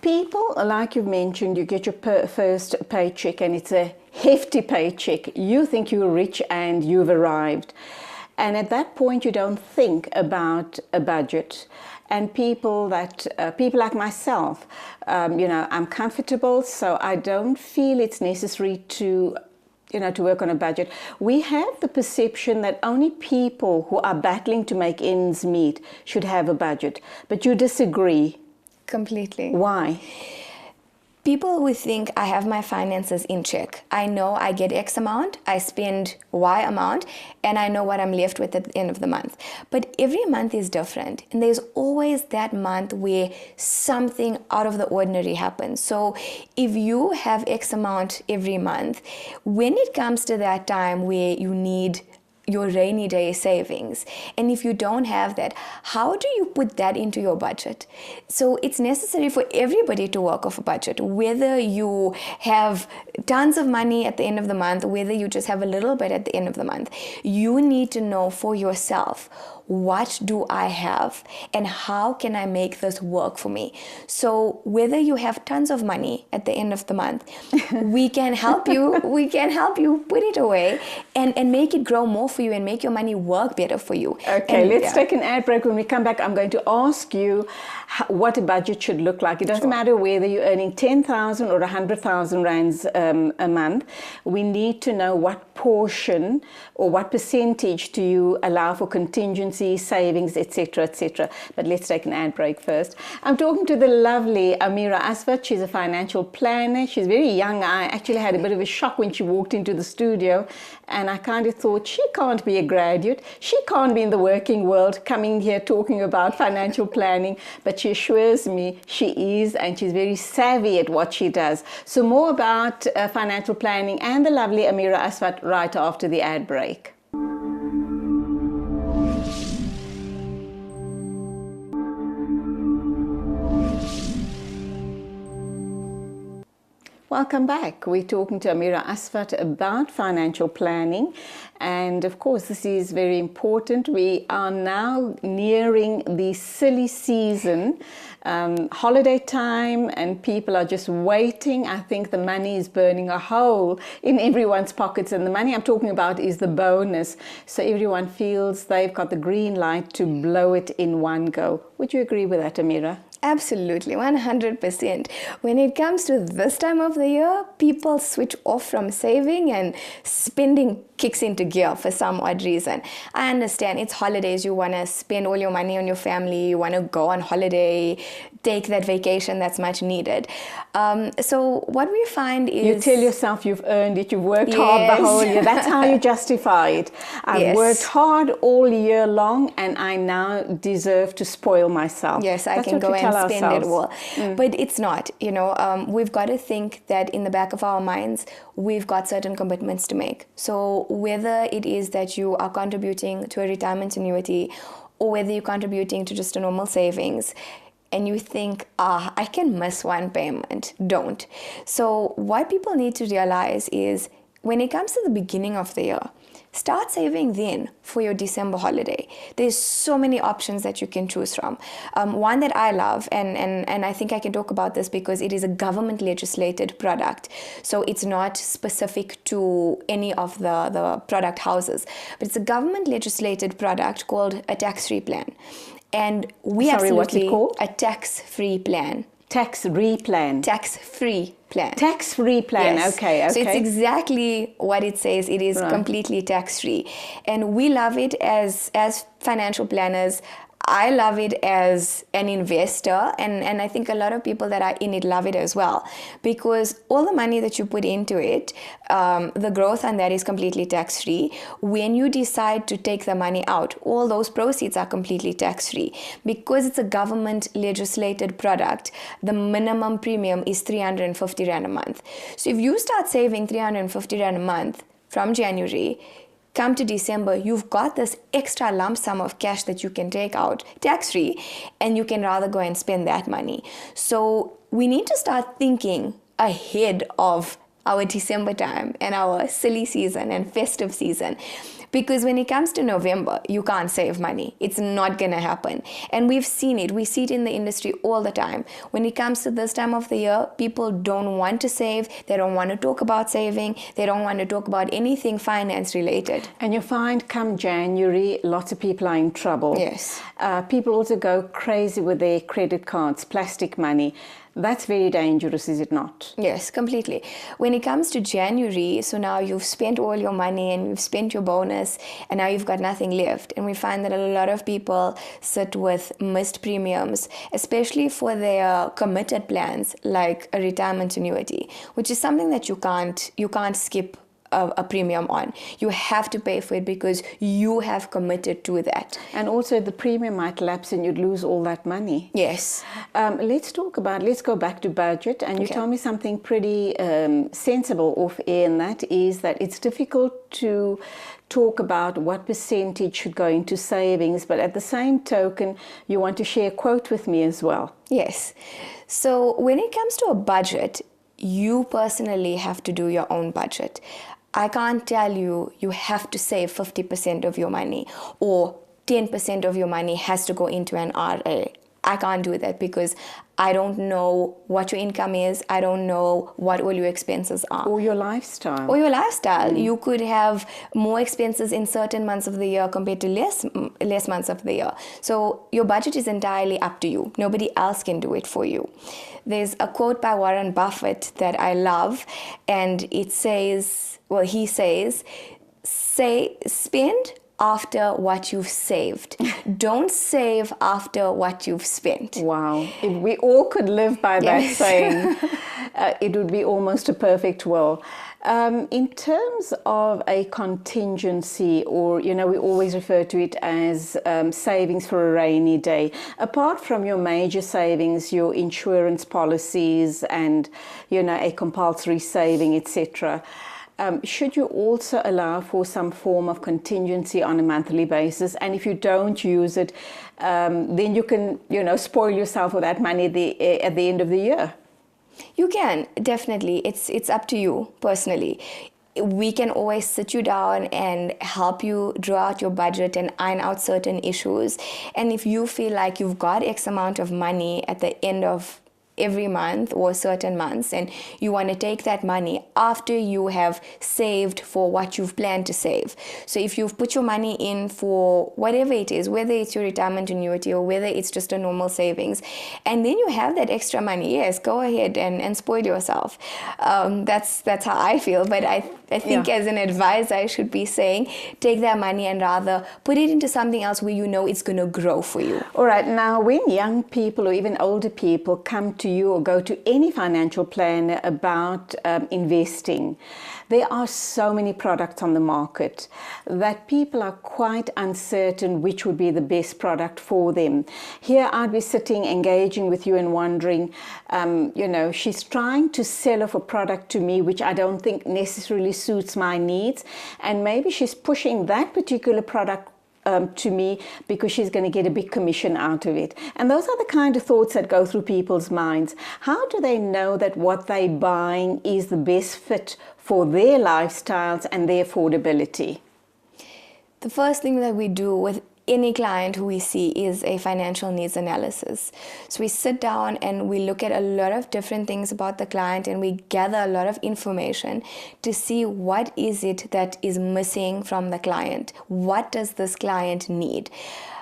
S2: People, like you've mentioned, you get your first paycheck and it's a hefty paycheck. You think you're rich and you've arrived. And at that point, you don't think about a budget. And people like myself, I'm comfortable, so I don't feel it's necessary to work on a budget. We have the perception that only people who are battling to make ends meet should have a budget. But you disagree.
S4: Completely.
S2: Why?
S4: People who think I have my finances in check. I know I get X amount, I spend Y amount, and I know what I'm left with at the end of the month. But every month is different, and there's always that month where something out of the ordinary happens. So if you have X amount every month, when it comes to that time where you need your rainy day savings, and if you don't have that, how do you put that into your budget? So it's necessary for everybody to work off a budget, whether you have tons of money at the end of the month, whether you just have a little bit at the end of the month. You need to know for yourself, what do I have and how can I make this work for me? So whether you have tons of money at the end of the month, we can help you. We can help you put it away and make it grow more for you and make your money work better for you.
S2: Okay, let's take an ad break. When we come back, I'm going to ask you what a budget should look like. It doesn't matter whether you're earning 10,000 or 100,000 rands a month. We need to know what portion or what percentage do you allow for contingency emergency savings, etc., etc. But let's take an ad break first. I'm talking to the lovely Amira Asvat. She's a financial planner. She's very young. I actually had a bit of a shock when she walked into the studio, and I kind of thought, she can't be a graduate. She can't be in the working world coming here talking about financial planning, but she assures me she is, and she's very savvy at what she does. So more about financial planning and the lovely Amira Asvat right after the ad break. Welcome back. We're talking to Amira Asvat about financial planning, and of course this is very important. We are now nearing the silly season, holiday time, and people are just waiting. I think the money is burning a hole in everyone's pockets, and the money I'm talking about is the bonus. So everyone feels they've got the green light to blow it in one go. Would you agree with that, Amira?
S4: Absolutely, 100%. When it comes to this time of the year, people switch off from saving and spending kicks into gear for some odd reason. I understand it's holidays, you want to spend all your money on your family, you want to go on holiday, take that vacation that's much needed. So what we find is...
S2: You tell yourself you've earned it, you've worked hard the whole year. That's how you justify it. I've worked hard all year long and I now deserve to spoil myself.
S4: Yes, I can go and spend it all. But it's not, we've got to think that in the back of our minds, we've got certain commitments to make. So whether it is that you are contributing to a retirement annuity or whether you're contributing to just a normal savings, and you think, I can miss one payment, don't. So what people need to realize is when it comes to the beginning of the year, start saving then for your December holiday. There's so many options that you can choose from. One that I love, and I think I can talk about this because it is a government legislated product. So it's not specific to any of the product houses, but it's a government legislated product called a tax-free plan. And we
S2: what's it called?
S4: A tax-free plan.
S2: Tax-free plan.
S4: Tax-free plan.
S2: Tax-free plan,
S4: yes.
S2: Okay.
S4: So it's exactly what it says. It is completely tax-free. And we love it as financial planners. I love it as an investor, and I think a lot of people that are in it love it as well, because all the money that you put into it, the growth on that is completely tax-free. When you decide to take the money out, all those proceeds are completely tax-free. Because it's a government legislated product, the minimum premium is 350 Rand a month. So if you start saving 350 Rand a month from January, come to December, you've got this extra lump sum of cash that you can take out tax-free, and you can rather go and spend that money. So we need to start thinking ahead of our December time and our silly season and festive season. Because when it comes to November, you can't save money. It's not going to happen. And we've seen it. We see it in the industry all the time. When it comes to this time of the year, people don't want to save. They don't want to talk about saving. They don't want to talk about anything finance related.
S2: And you find come January, lots of people are in trouble.
S4: Yes.
S2: People also go crazy with their credit cards, plastic money. That's very dangerous, is it not?
S4: Yes, completely. When it comes to January, so now you've spent all your money and you've spent your bonus and now you've got nothing left. And we find that a lot of people sit with missed premiums, especially for their committed plans like a retirement annuity, which is something that you can't skip a premium on. You have to pay for it because you have committed to that.
S2: And also the premium might lapse and you'd lose all that money.
S4: Yes.
S2: Let's go back to budget. And you told me something pretty sensible off air, and that is that it's difficult to talk about what percentage should go into savings, but at the same token, you want to share a quote with me as well.
S4: Yes. So when it comes to a budget, you personally have to do your own budget. I can't tell you have to save 50% of your money or 10% of your money has to go into an RA. I can't do that because I don't know what your income is. I don't know what all your expenses are.
S2: Or your lifestyle.
S4: You could have more expenses in certain months of the year compared to less months of the year. So your budget is entirely up to you. Nobody else can do it for you. There's a quote by Warren Buffett that I love, and it says, he says, spend after what you've saved. Don't save after what you've spent.
S2: Wow. If we all could live by that saying, it would be almost a perfect world. In terms of a contingency, or, you know, we always refer to it as savings for a rainy day. Apart from your major savings, your insurance policies and, you know, a compulsory saving, etc., should you also allow for some form of contingency on a monthly basis? And if you don't use it, then you can, you know, spoil yourself with that money at the end of the year.
S4: You can, definitely. It's up to you personally. We can always sit you down and help you draw out your budget and iron out certain issues. And if you feel like you've got X amount of money at the end of every month or certain months, and you want to take that money after you have saved for what you've planned to save. So if you've put your money in for whatever it is, whether it's your retirement annuity or whether it's just a normal savings, and then you have that extra money, yes, go ahead and spoil yourself. That's how I feel. But I think as an advisor, I should be saying, take that money and rather put it into something else where you know it's going to grow for you.
S2: All right. Now, when young people or even older people come to you or go to any financial planner about investing, there are so many products on the market that people are quite uncertain which would be the best product for them. Here I'd be sitting, engaging with you and wondering, you know, she's trying to sell off a product to me which I don't think necessarily suits my needs, and maybe she's pushing that particular product to me because she's going to get a big commission out of it. And those are the kind of thoughts that go through people's minds. How do they know that what they're buying is the best fit for their lifestyles and their affordability?
S4: The first thing that we do with any client who we see is a financial needs analysis. So we sit down and we look at a lot of different things about the client, and we gather a lot of information to see what is it that is missing from the client. What does this client need?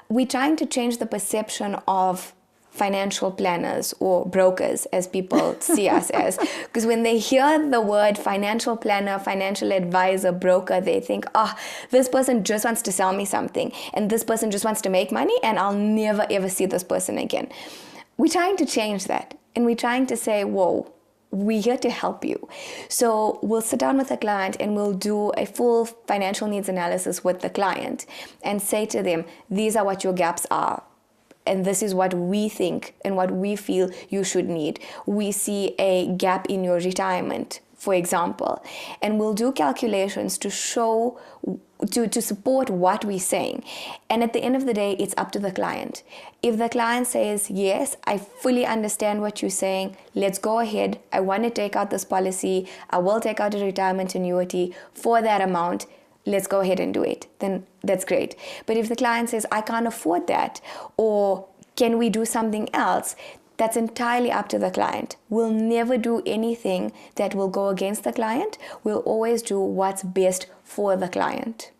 S4: We're trying to change the perception of financial planners or brokers, as people see us as, because when they hear the word financial planner, financial advisor, broker, they think, oh, this person just wants to sell me something, and this person just wants to make money, and I'll never ever see this person again. We're trying to change that, and we're trying to say, whoa, we're here to help you. So we'll sit down with the client and we'll do a full financial needs analysis with the client and say to them, these are what your gaps are, and this is what we think and what we feel you should need. We see a gap in your retirement, for example, and we'll do calculations to show, to support what we're saying. And at the end of the day, it's up to the client. If the client says, yes, I fully understand what you're saying, let's go ahead, I want to take out this policy, I will take out a retirement annuity for that amount, let's go ahead and do it, then that's great. But if the client says, I can't afford that, or can we do something else, that's entirely up to the client. We'll never do anything that will go against the client. We'll always do what's best for the client.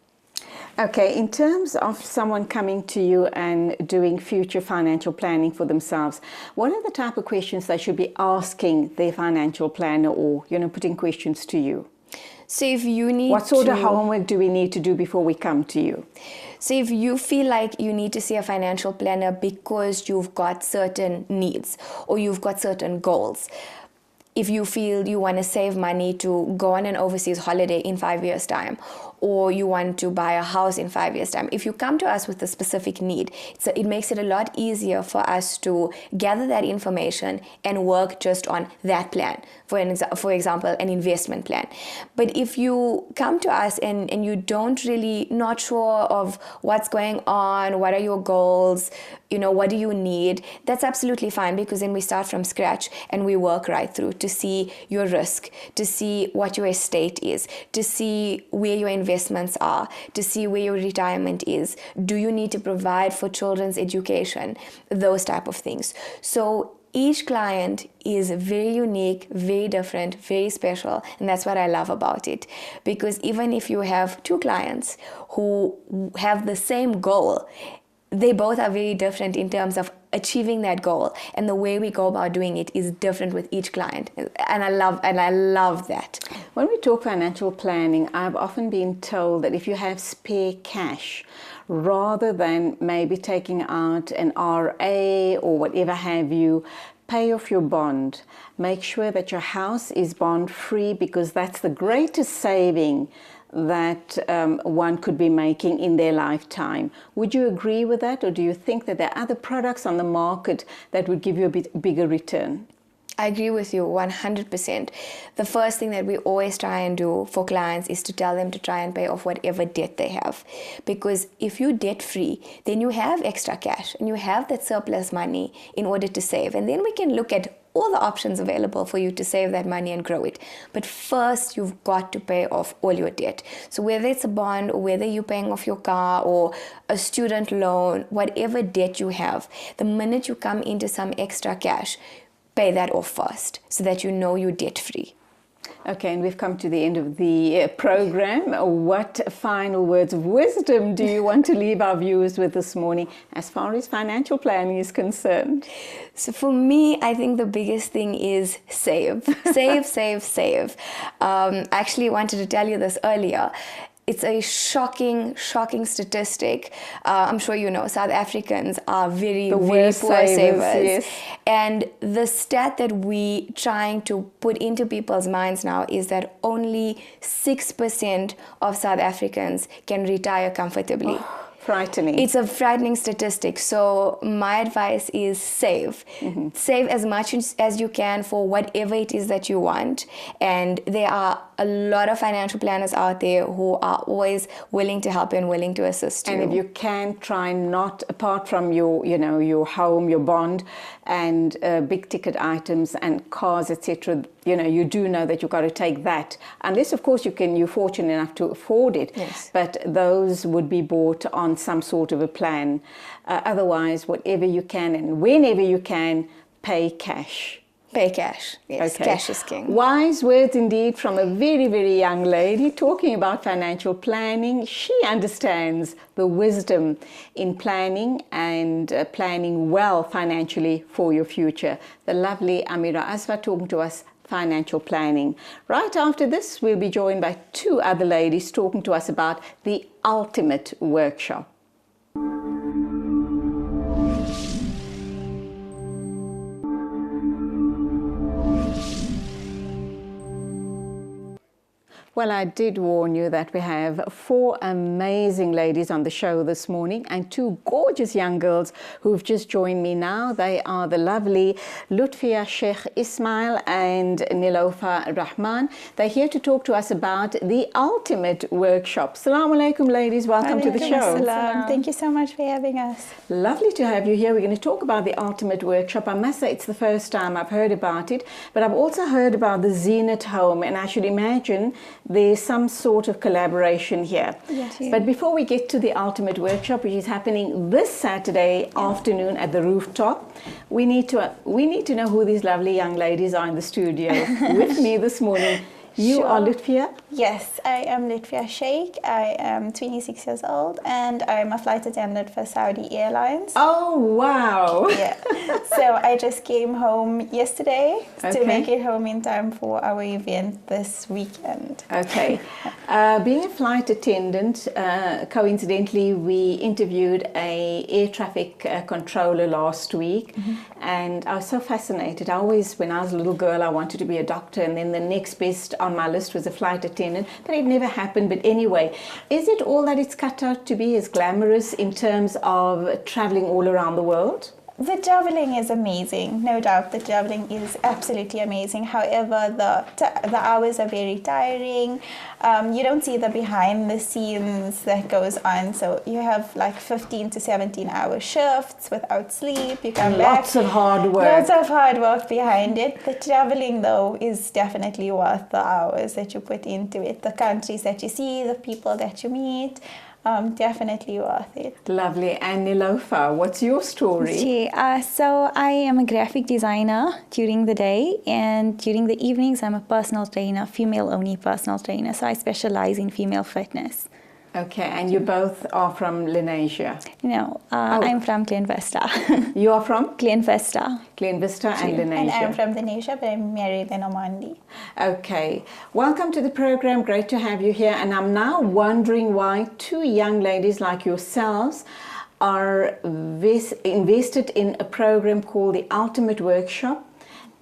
S2: Okay, in terms of someone coming to you and doing future financial planning for themselves, what are the type of questions they should be asking their financial planner, or, you know, putting questions to you?
S4: So if you need
S2: what sort of homework do we need to do before we come to you?
S4: So if you feel like you need to see a financial planner because you've got certain needs or you've got certain goals, if you feel you want to save money to go on an overseas holiday in 5 years' time, or you want to buy a house in 5 years' time, if you come to us with a specific need, it makes it a lot easier for us to gather that information and work just on that plan. For example, an investment plan. But if you come to us and you don't really, not sure of what's going on, what are your goals, you know, what do you need, that's absolutely fine, because then we start from scratch and we work right through to see your risk, to see what your estate is, to see where your investments are, to see where your retirement is. Do you need to provide for children's education? Those type of things. So each client is very unique, very different, very special, and that's what I love about it. Because even if you have two clients who have the same goal, they both are very different in terms of achieving that goal, and the way we go about doing it is different with each client, and I love that.
S2: When we talk financial planning, I've often been told that if you have spare cash, rather than maybe taking out an RA or whatever have you, pay off your bond. Make sure that your house is bond free, because that's the greatest saving that one could be making in their lifetime. Would you agree with that, or do you think that there are other products on the market that would give you a bit bigger return?
S4: I agree with you 100%. The first thing that we always try and do for clients is to tell them to try and pay off whatever debt they have. Because if you're debt free, then you have extra cash and you have that surplus money in order to save. And then we can look at all the options available for you to save that money and grow it. But first, you've got to pay off all your debt. So whether it's a bond, or whether you're paying off your car or a student loan, whatever debt you have, the minute you come into some extra cash, pay that off first so that you know you're debt free.
S2: Okay, and we've come to the end of the program. What final words of wisdom do you want to leave our viewers with this morning as far as financial planning is concerned?
S4: So for me, I think the biggest thing is save. Save, save, save. I actually wanted to tell you this earlier. It's a shocking statistic. I'm sure you know South Africans are very poor savers.
S2: Yes.
S4: And the stat that we trying to put into people's minds now is that only 6% of South Africans can retire comfortably.
S2: Frightening.
S4: It's a frightening statistic. So my advice is save. Mm-hmm. Save as much as you can for whatever it is that you want. And there are a lot of financial planners out there who are always willing to help and willing to assist you.
S2: And if you can, try not, apart from your, your home, your bond, and big ticket items and cars, etc. You do know that you've got to take that, unless of course you're fortunate enough to afford it.
S4: Yes.
S2: But those would be bought on some sort of a plan. Otherwise, whatever you can and whenever you can, pay cash.
S4: Pay cash. Yes, okay. Cash is king.
S2: Wise words indeed from a very, very young lady talking about financial planning. She understands the wisdom in planning and planning well financially for your future. The lovely Amira Aswa talking to us financial planning. Right after this, we'll be joined by two other ladies talking to us about the ultimate workshop. Well, I did warn you that we have four amazing ladies on the show this morning and two gorgeous young girls who've just joined me now. They are the lovely Lutfia Sheikh Ismail and Nilofa Rahman. They're here to talk to us about the ultimate workshop. Assalamu alaikum, ladies. Welcome to the show.
S5: Assalam. Thank you so much for having us.
S2: Lovely to have you here. We're going to talk about the ultimate workshop. I must say it's the first time I've heard about it, but I've also heard about the Zenith Home, and I should imagine there's some sort of collaboration here.
S5: Yes.
S2: But before we get to the ultimate workshop, which is happening this Saturday afternoon at the rooftop, we need to know who these lovely young ladies are in the studio with me this morning. You are Lutfia?
S5: Yes, I am Lutfia Sheikh. I am 26 years old and I'm a flight attendant for Saudi Airlines.
S2: Oh, wow.
S5: Yeah. So I just came home yesterday to make it home in time for our event this weekend.
S2: Okay. Being a flight attendant, coincidentally, we interviewed an air traffic controller last week, and I was so fascinated. When I was a little girl, I wanted to be a doctor, and then the next best on my list was a flight attendant, but it never happened. But anyway, is it all that it's cut out to be, as glamorous in terms of traveling all around the world?
S5: The traveling is amazing, no doubt. The traveling is absolutely amazing. However, the hours are very tiring. You don't see the behind the scenes that goes on. So you have like 15 to 17 hour shifts without sleep. You come back.
S2: Lots of hard work.
S5: Lots of hard work behind it. The traveling, though, is definitely worth the hours that you put into it. The countries that you see, the people that you meet. Definitely worth it.
S2: Lovely. And Nilofa, what's your story?
S6: So I am a graphic designer during the day, and during the evenings I'm a personal trainer, female-only personal trainer. So I specialize in female fitness.
S2: Okay, and you both are from Lenasia.
S6: No, I'm from Glenvista.
S2: You are from?
S6: Glenvista.
S2: Glenvista and Lenasia.
S5: And I'm from Lenasia, but I'm married in Omandi.
S2: Okay, welcome to the program. Great to have you here. And I'm now wondering why two young ladies like yourselves are invested in a program called the Ultimate Workshop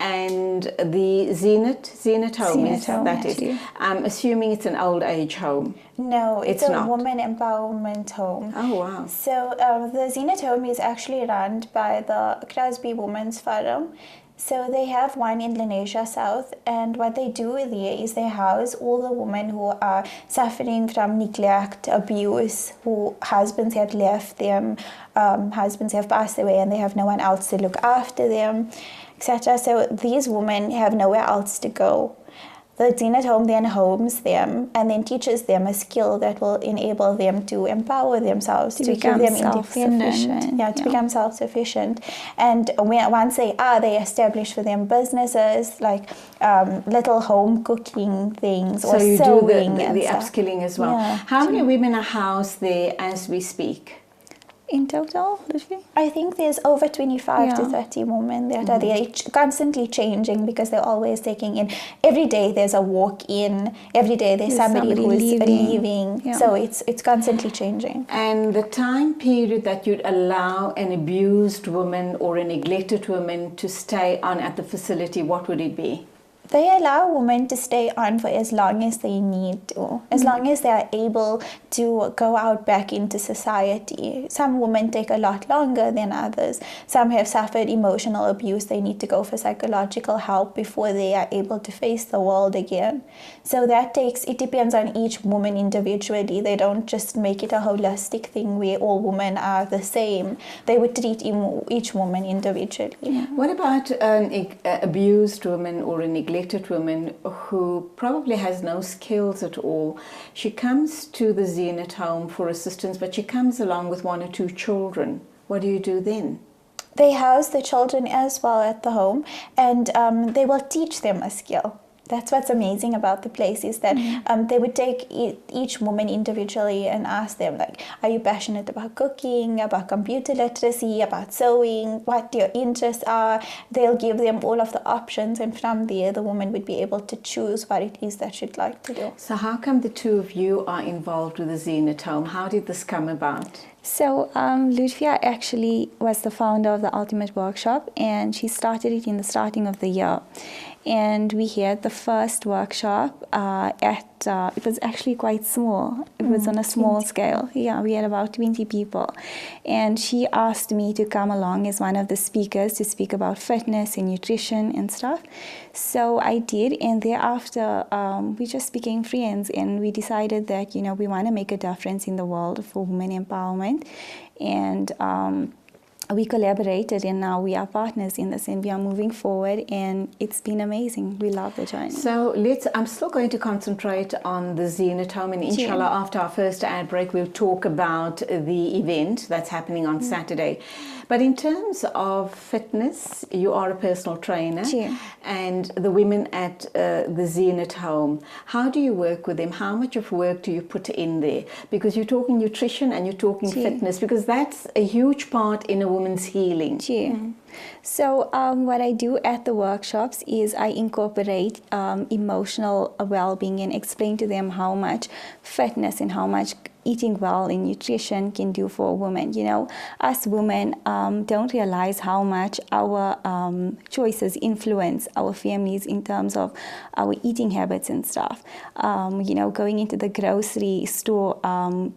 S2: and the Zenith Home.
S6: Zenith Home,
S2: that is.
S6: actually.
S2: I'm assuming it's an old age home.
S5: No, it's
S2: It's
S5: a
S2: not.
S5: woman empowerment home.
S2: Oh, wow.
S5: So the Zenith Home is actually run by the Crosby Women's Forum. So they have one in Lenasia South, and what they do there is they house all the women who are suffering from neglect, abuse, who husbands have left them, husbands have passed away, and they have no one else to look after them, etc. So these women have nowhere else to go. The Zenith Home then homes them and then teaches them a skill that will enable them to empower themselves, to give
S6: become
S5: them
S6: self-sufficient.
S5: independence. To become self-sufficient. And once they are, they establish for them businesses like little home cooking things or
S2: So you
S5: sewing
S2: do
S5: and
S2: the
S5: stuff.
S2: upskilling as well.
S5: Yeah.
S2: How many women are housed there as we speak?
S6: In total, Lucy?
S5: I think there's over 25 to
S6: Yeah.
S5: 30 women that are there, constantly changing because they're always taking in. Every day there's a walk-in. Every day there's somebody who's leaving.
S6: Yeah.
S5: So it's constantly changing.
S2: And the time period that you'd allow an abused woman or a neglected woman to stay on at the facility, what would it be?
S5: They allow women to stay on for as long as they need to, as long as they are able to go out back into society. Some women take a lot longer than others. Some have suffered emotional abuse. They need to go for psychological help before they are able to face the world again. So it depends on each woman individually. They don't just make it a holistic thing where all women are the same. They would treat each woman individually.
S2: What about an abused woman or a neglected woman who probably has no skills at all? She comes to the Zenith Home for assistance, but she comes along with one or two children. What do you do then?
S5: They house the children as well at the home, and they will teach them a skill. That's what's amazing about the place is that they would take each woman individually and ask them, like, are you passionate about cooking, about computer literacy, about sewing, what your interests are? They'll give them all of the options, and from there the woman would be able to choose what it is that she'd like to do.
S2: So how come the two of you are involved with the Zenith Home? How did this come about?
S6: So Ludwia actually was the founder of the Ultimate Workshop, and she started it in the starting of the year. And we had the first workshop it was actually quite small. It was on a small scale. Yeah, we had about 20 people. And she asked me to come along as one of the speakers to speak about fitness and nutrition and stuff. So I did, and thereafter we just became friends, and we decided that, we want to make a difference in the world for women empowerment. And we collaborated, and now we are partners in this, and we are moving forward, and it's been amazing. We love the journey.
S2: So I'm still going to concentrate on the Zenith Home, and inshallah after our first ad break we'll talk about the event that's happening on Saturday. But in terms of fitness, you are a personal trainer, and the women at the Zenith Home, how do you work with them? How much of work do you put in there? Because you're talking nutrition and you're talking fitness, because that's a huge part in a woman's healing.
S6: So what I do at the workshops is I incorporate emotional well-being and explain to them how much fitness and how much eating well and nutrition can do for a woman. Us women don't realize how much our choices influence our families in terms of our eating habits and stuff. Going into the grocery store,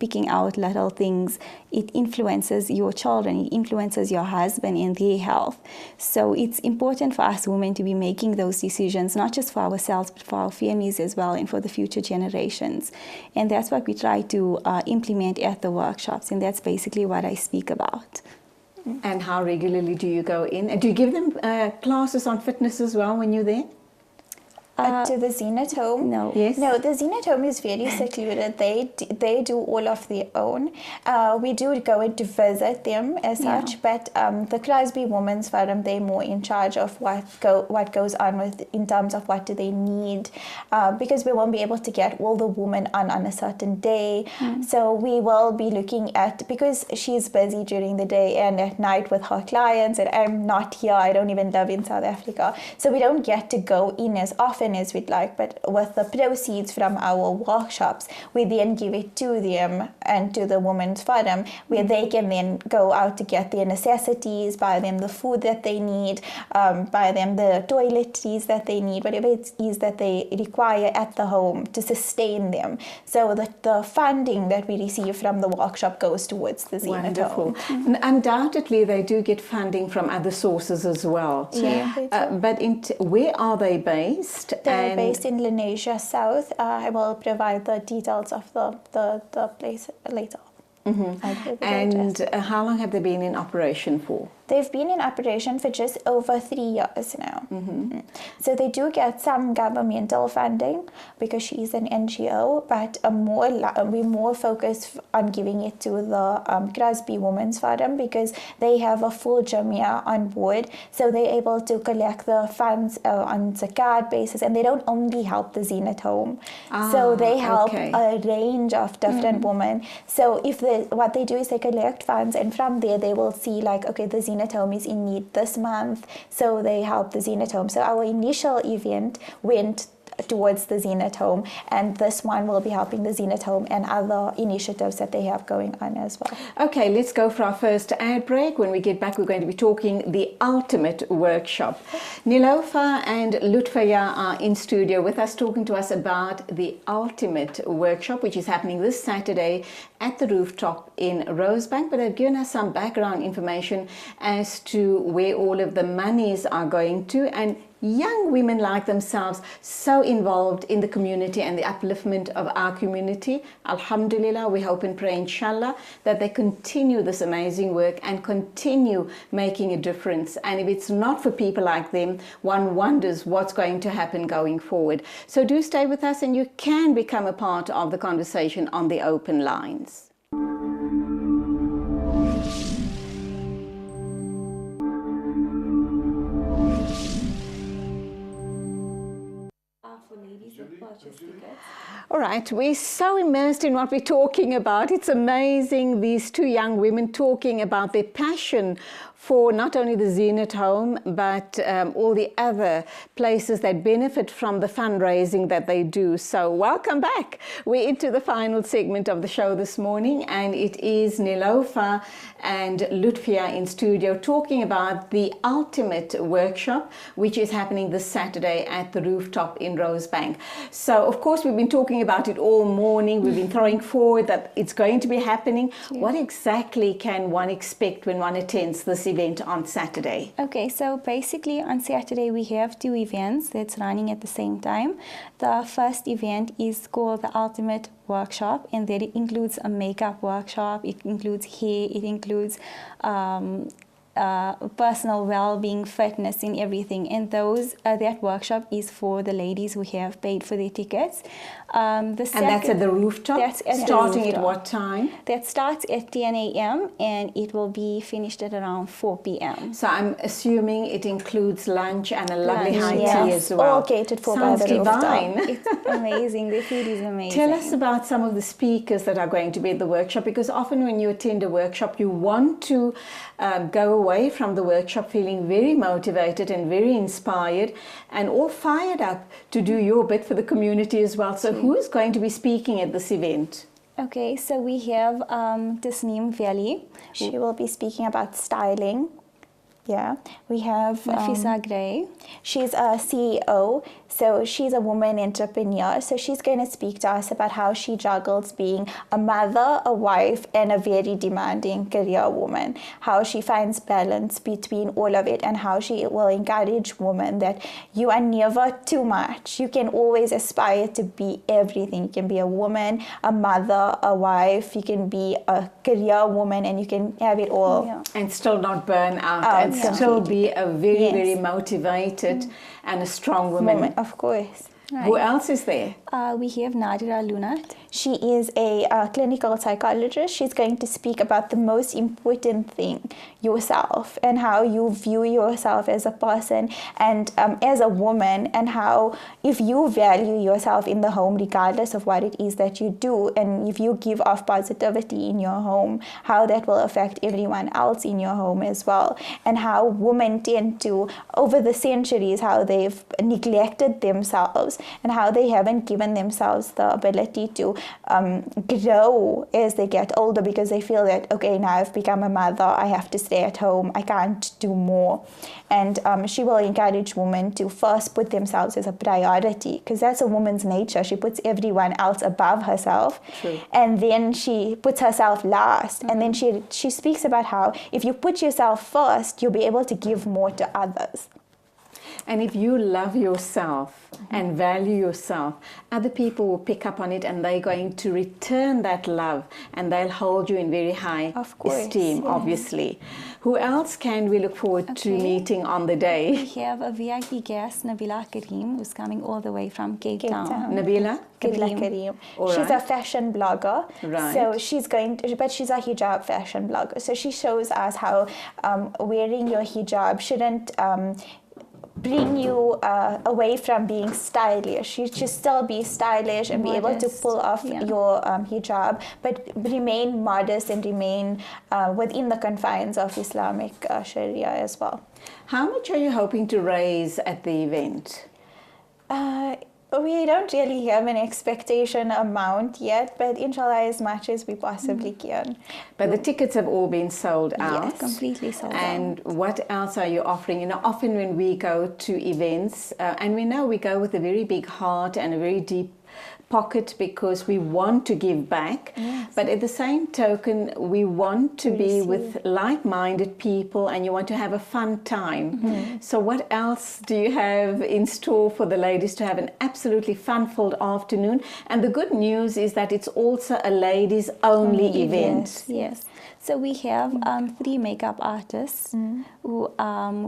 S6: picking out little things, it influences your children, it influences your husband and their health. So it's important for us women to be making those decisions, not just for ourselves, but for our families as well, and for the future generations. And that's what we try to implement at the workshops, and that's basically what I speak about.
S2: And how regularly do you go in? And do you give them classes on fitness as well when you're there?
S5: To the Zenith Home?
S6: No.
S2: Yes.
S5: No, the Zenith Home is very secluded. They do all of their own. We do go in to visit them as such, but the Crosby Women's Forum, they're more in charge of what goes on with in terms of what do they need, because we won't be able to get all the women on a certain day. So we will be looking at, because she's busy during the day and at night with her clients, and I'm not here. I don't even live in South Africa, so we don't get to go in as often as we'd like, but with the proceeds from our workshops, we then give it to them and to the Women's Forum, where they can then go out to get their necessities, buy them the food that they need, buy them the toiletries that they need, whatever it is that they require at the home to sustain them. So the funding that we receive from the workshop goes towards the Zenith Home.
S2: Wonderful. Undoubtedly, they do get funding from other sources as well.
S5: Yeah, they do.
S2: But where are they based?
S5: They're based in Lenasia South. I will provide the details of the place later. I'll give the address.
S2: And how long have they been in operation for?
S5: They've been in operation for just over 3 years now. So they do get some governmental funding because she's an NGO, but we're more focused on giving it to the Crosby Women's Forum, because they have a full jamia on board. So they're able to collect the funds on zakat basis, and they don't only help the Zenith Home. So they help a range of different women. So what they do is they collect funds, and from there they will see like, okay, the Zenith Home is in need this month, so they help the Zenith Home. So our initial event went towards the Zenith Home, and this one will be helping the Zenith Home and other initiatives that they have going on as well.
S2: Okay, let's go for our first ad break. When we get back, we're going to be talking the ultimate workshop. Nilofa and Lutfaya are in studio with us, talking to us about the ultimate workshop, which is happening this Saturday at the rooftop in Rosebank. But they've given us some background information as to where all of the monies are going to, and young women like themselves, so involved in the community and the upliftment of our community. Alhamdulillah, we hope and pray, inshallah, that they continue this amazing work and continue making a difference. And if it's not for people like them, one wonders what's going to happen going forward. So do stay with us, and you can become a part of the conversation on the open lines. All right, we're so immersed in what we're talking about. It's amazing, these two young women talking about their passion for not only the Zenith Home, but all the other places that benefit from the fundraising that they do. So welcome back. We're into the final segment of the show this morning, and it is Nilofa and Lutfia in studio talking about the ultimate workshop, which is happening this Saturday at the rooftop in Rosebank. So, of course, we've been talking about it all morning. We've been throwing forward that it's going to be happening. What exactly can one expect when one attends this event on Saturday?
S6: Okay, so basically on Saturday we have 2 events that's running at the same time. The first event is called the Ultimate Workshop, and that includes a makeup workshop, it includes hair, it includes personal well-being, fitness, and everything. And that workshop is for the ladies who have paid for their tickets. And that's at the rooftop?
S2: That's at starting at what time?
S6: That starts at 10 a.m. and it will be finished at around 4 p.m.
S2: So I'm assuming it includes lunch and a lovely high tea as well.
S5: All catered for by the
S2: divine.
S6: It's amazing. The food is amazing.
S2: Tell us about some of the speakers that are going to be at the workshop, because often when you attend a workshop, you want to go away from the workshop feeling very motivated and very inspired and all fired up to do your bit for the community as well. So who is going to be speaking at this event?
S6: Okay, so we have Tasneem Valley.
S5: She will be speaking about styling. Yeah, we have
S6: Nafisa Gray.
S5: She's a CEO, so she's a woman entrepreneur. So she's going to speak to us about how she juggles being a mother, a wife, and a very demanding career woman. How she finds balance between all of it, and how she will encourage women that you are never too much. You can always aspire to be everything. You can be a woman, a mother, a wife. You can be a career woman, and you can have it all.
S2: Yeah. And still not burn out. and still be a very, very motivated and a strong woman.
S5: Of course.
S6: Right.
S2: Who else is there?
S6: We have Nadira Lunat.
S5: She is a clinical psychologist. She's going to speak about the most important thing, yourself, and how you view yourself as a person and as a woman, and how if you value yourself in the home, regardless of what it is that you do, and if you give off positivity in your home, how that will affect everyone else in your home as well, and how women tend to, over the centuries, how they've neglected themselves and how they haven't given themselves the ability to grow as they get older, because they feel that, okay, now I've become a mother, I have to stay at home, I can't do more. And she will encourage women to first put themselves as a priority, because that's a woman's nature. She puts everyone else above herself.
S2: True.
S5: And then she puts herself last. And then she speaks about how if you put yourself first, you'll be able to give more to others.
S2: And if you love yourself and value yourself, other people will pick up on it, and they're going to return that love, and they'll hold you in very high esteem, obviously. Who else can we look forward to meeting on the day?
S6: We have a VIP guest, Nabila Karim, who's coming all the way from Cape Town.
S2: Nabila?
S5: Karim.
S2: All
S5: She's
S2: right.
S5: a fashion blogger.
S2: Right.
S5: So she's but she's a hijab fashion blogger. So she shows us how wearing your hijab shouldn't bring you away from being stylish. You should still be stylish and be able to pull off your hijab, but remain modest and remain within the confines of Islamic Sharia as well.
S2: How much are you hoping to raise at the event?
S5: We don't really have an expectation amount yet, but inshallah as much as we possibly can.
S2: But the tickets have all been sold out.
S6: Yes, completely sold out.
S2: And what else are you offering? You know, often when we go to events, and we know we go with a very big heart and a very deep pocket, because we want to give back, but at the same token we want to be with like-minded people, and you want to have a fun time. So what else do you have in store for the ladies to have an absolutely fun-filled afternoon? And the good news is that it's also a ladies only event.
S6: Yes. So we have 3 makeup artists who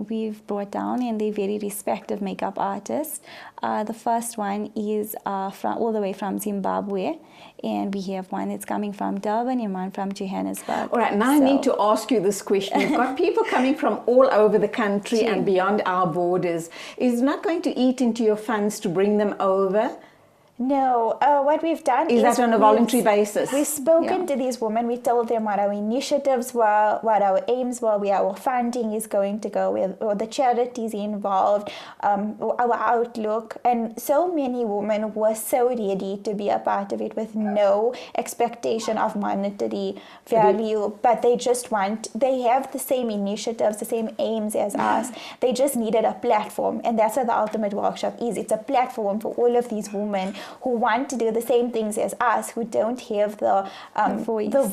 S6: we've brought down, and they're very respected makeup artists. The first one is from all the way from Zimbabwe, and we have one that's coming from Durban and one from Johannesburg.
S2: All right, now I need to ask you this question. You've got people coming from all over the country and beyond our borders. Is it not going to eat into your funds to bring them over?
S5: No, what we've done
S2: is that on a voluntary basis?
S5: We've spoken to these women. We told them what our initiatives were, what our aims were, where our funding is going to go, or the charities involved, our outlook. And so many women were so ready to be a part of it with no expectation of monetary value, but they have the same initiatives, the same aims as us. They just needed a platform, and that's what the Ultimate Workshop is. It's a platform for all of these women who want to do the same things as us, who don't have the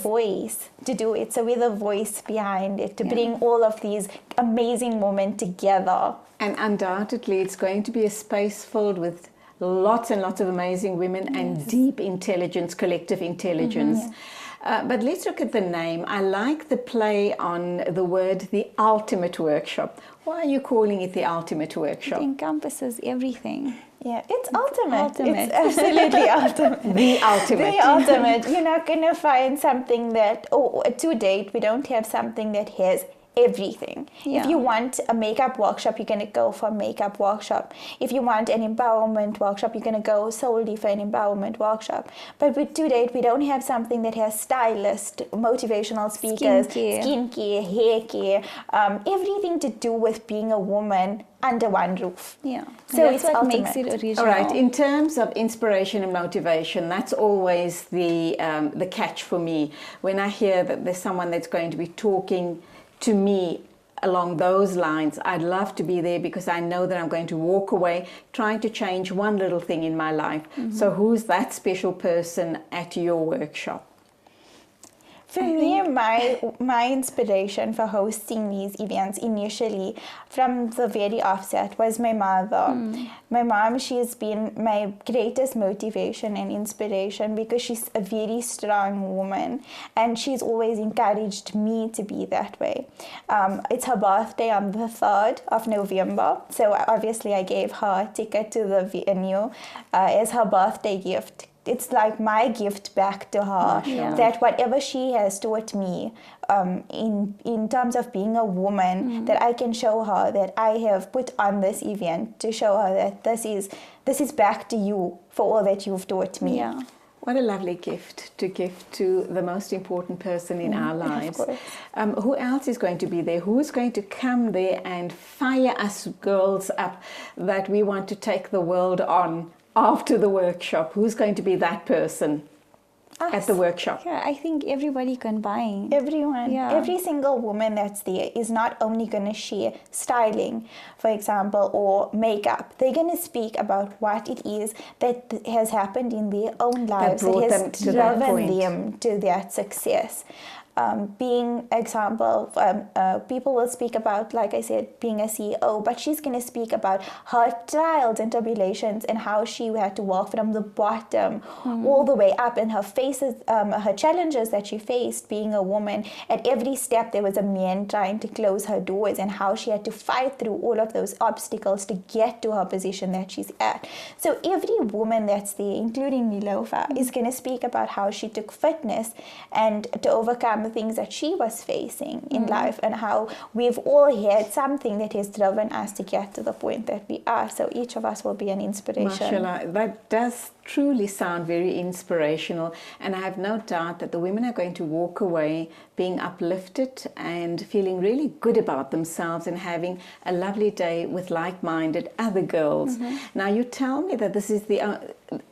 S5: voice to do it. So we're the voice behind it, to bring all of these amazing women together.
S2: And undoubtedly it's going to be a space filled with lots and lots of amazing women and deep intelligence, collective intelligence. But let's look at the name. I like the play on the word, the Ultimate Workshop. Why are you calling it the Ultimate Workshop?
S6: It encompasses everything.
S5: Yeah, it's ultimate.
S6: Ultimate.
S5: It's absolutely ultimate.
S2: The ultimate.
S5: The ultimate. You're not going to find something that, to date, we don't have something that has everything.
S6: Yeah.
S5: If you want a makeup workshop, you're going to go for a makeup workshop. If you want an empowerment workshop, you're going to go solely for an empowerment workshop. But to date, we don't have something that has stylists, motivational speakers, skincare, hair care, everything to do with being a woman under one roof.
S6: Yeah.
S5: So
S6: that's
S5: it's
S6: what
S5: ultimate.
S6: makes it original.
S2: All right. In terms of inspiration and motivation, that's always the catch for me. When I hear that there's someone that's going to be talking to me along those lines, I'd love to be there, because I know that I'm going to walk away trying to change one little thing in my life. So who's that special person at your workshop?
S5: For me, my inspiration for hosting these events initially, from the very offset, was my mother. My mom, she's been my greatest motivation and inspiration because she's a very strong woman, and she's always encouraged me to be that way. It's her birthday on the 3rd of November, so obviously I gave her a ticket to the venue as her birthday gift. It's like my gift back to her, that whatever she has taught me in terms of being a woman, that I can show her, that I have put on this event to show her that this is back to you for all that you've taught me.
S6: Yeah.
S2: What a lovely gift to give to the most important person in our lives.
S5: Of course.
S2: Who else is going to be there? Who's going to come there and fire us girls up that we want to take the world on after the workshop? Who's going to be that person at the workshop?
S6: Yeah, I think everybody combined.
S5: Everyone,
S6: Yeah.
S5: every single woman that's there is not only going to share styling, for example, or makeup. They're going to speak about what it is that has happened in their own lives that
S2: brought
S5: has
S2: them to that
S5: driven
S2: point.
S5: them to that success. Being example, people will speak about, like I said, being a CEO, but she's going to speak about her trials and tribulations and how she had to walk from the bottom all the way up, and her faces, her challenges that she faced being a woman. At every step there was a man trying to close her doors, and how she had to fight through all of those obstacles to get to her position that she's at. So every woman that's there, including Nilofa, is going to speak about how she took fitness and to overcome the things that she was facing in life, and how we've all had something that has driven us to get to the point that we are. So each of us will be an inspiration.
S2: Mashallah, that does truly sound very inspirational, and I have no doubt that the women are going to walk away being uplifted and feeling really good about themselves and having a lovely day with like-minded other girls. Now, you tell me that this is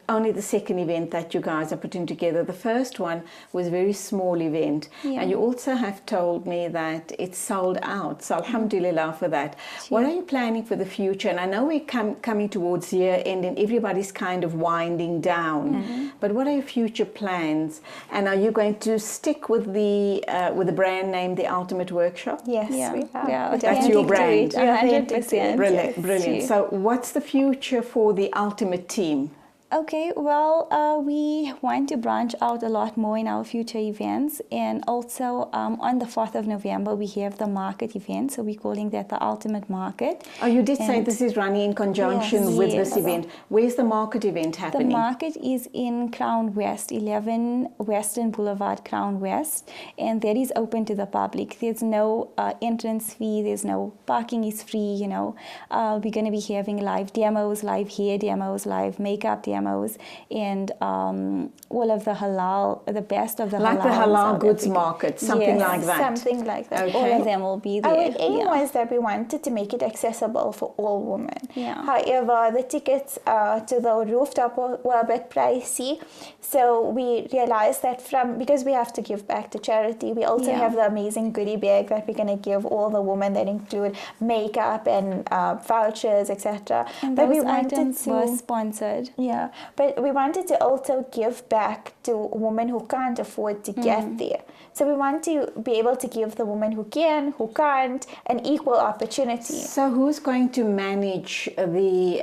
S2: only the second event that you guys are putting together. The first one was a very small event, and you also have told me that it's sold out. So alhamdulillah for that. What are you planning for the future? And I know we're coming towards year end and everybody's kind of winding down, but what are your future plans? And are you going to stick with the brand name, The Ultimate Workshop?
S5: Yes,
S6: Yeah,
S5: we are.
S6: yeah,
S2: That's your brand.
S6: 100%.
S2: Brilliant, brilliant. So what's the future for the Ultimate team?
S6: Okay, well, we want to branch out a lot more in our future events, and also on the 4th of November we have the market event, so we're calling that the Ultimate Market.
S2: Oh, you did say this is running in conjunction with this event. Where's the market event
S6: The
S2: happening?
S6: market is in Crown West, 11 Western Boulevard, Crown West, and that is open to the public. There's no entrance fee, there's no parking, is free, you know. We're going to be having live demos, live hair demos, live makeup demos, and all of the halal, the best of the halal.
S2: Like the halal goods market, something like that.
S5: Something like that.
S2: Okay.
S6: All of them will be there.
S5: Our aim
S6: yeah.
S5: was that we wanted to make it accessible for all women.
S6: Yeah.
S5: However, the tickets to the rooftop were a bit pricey, so we realized that because we have to give back to charity, we also have the amazing goodie bag that we're going to give all the women, that include makeup and vouchers, etc.
S6: And
S5: But we
S6: those
S5: wanted
S6: items
S5: to,
S6: were sponsored.
S5: yeah, but we wanted to also give back to women who can't afford to get there. So we want to be able to give the women who can, who can't, an equal opportunity.
S2: So who's going to manage the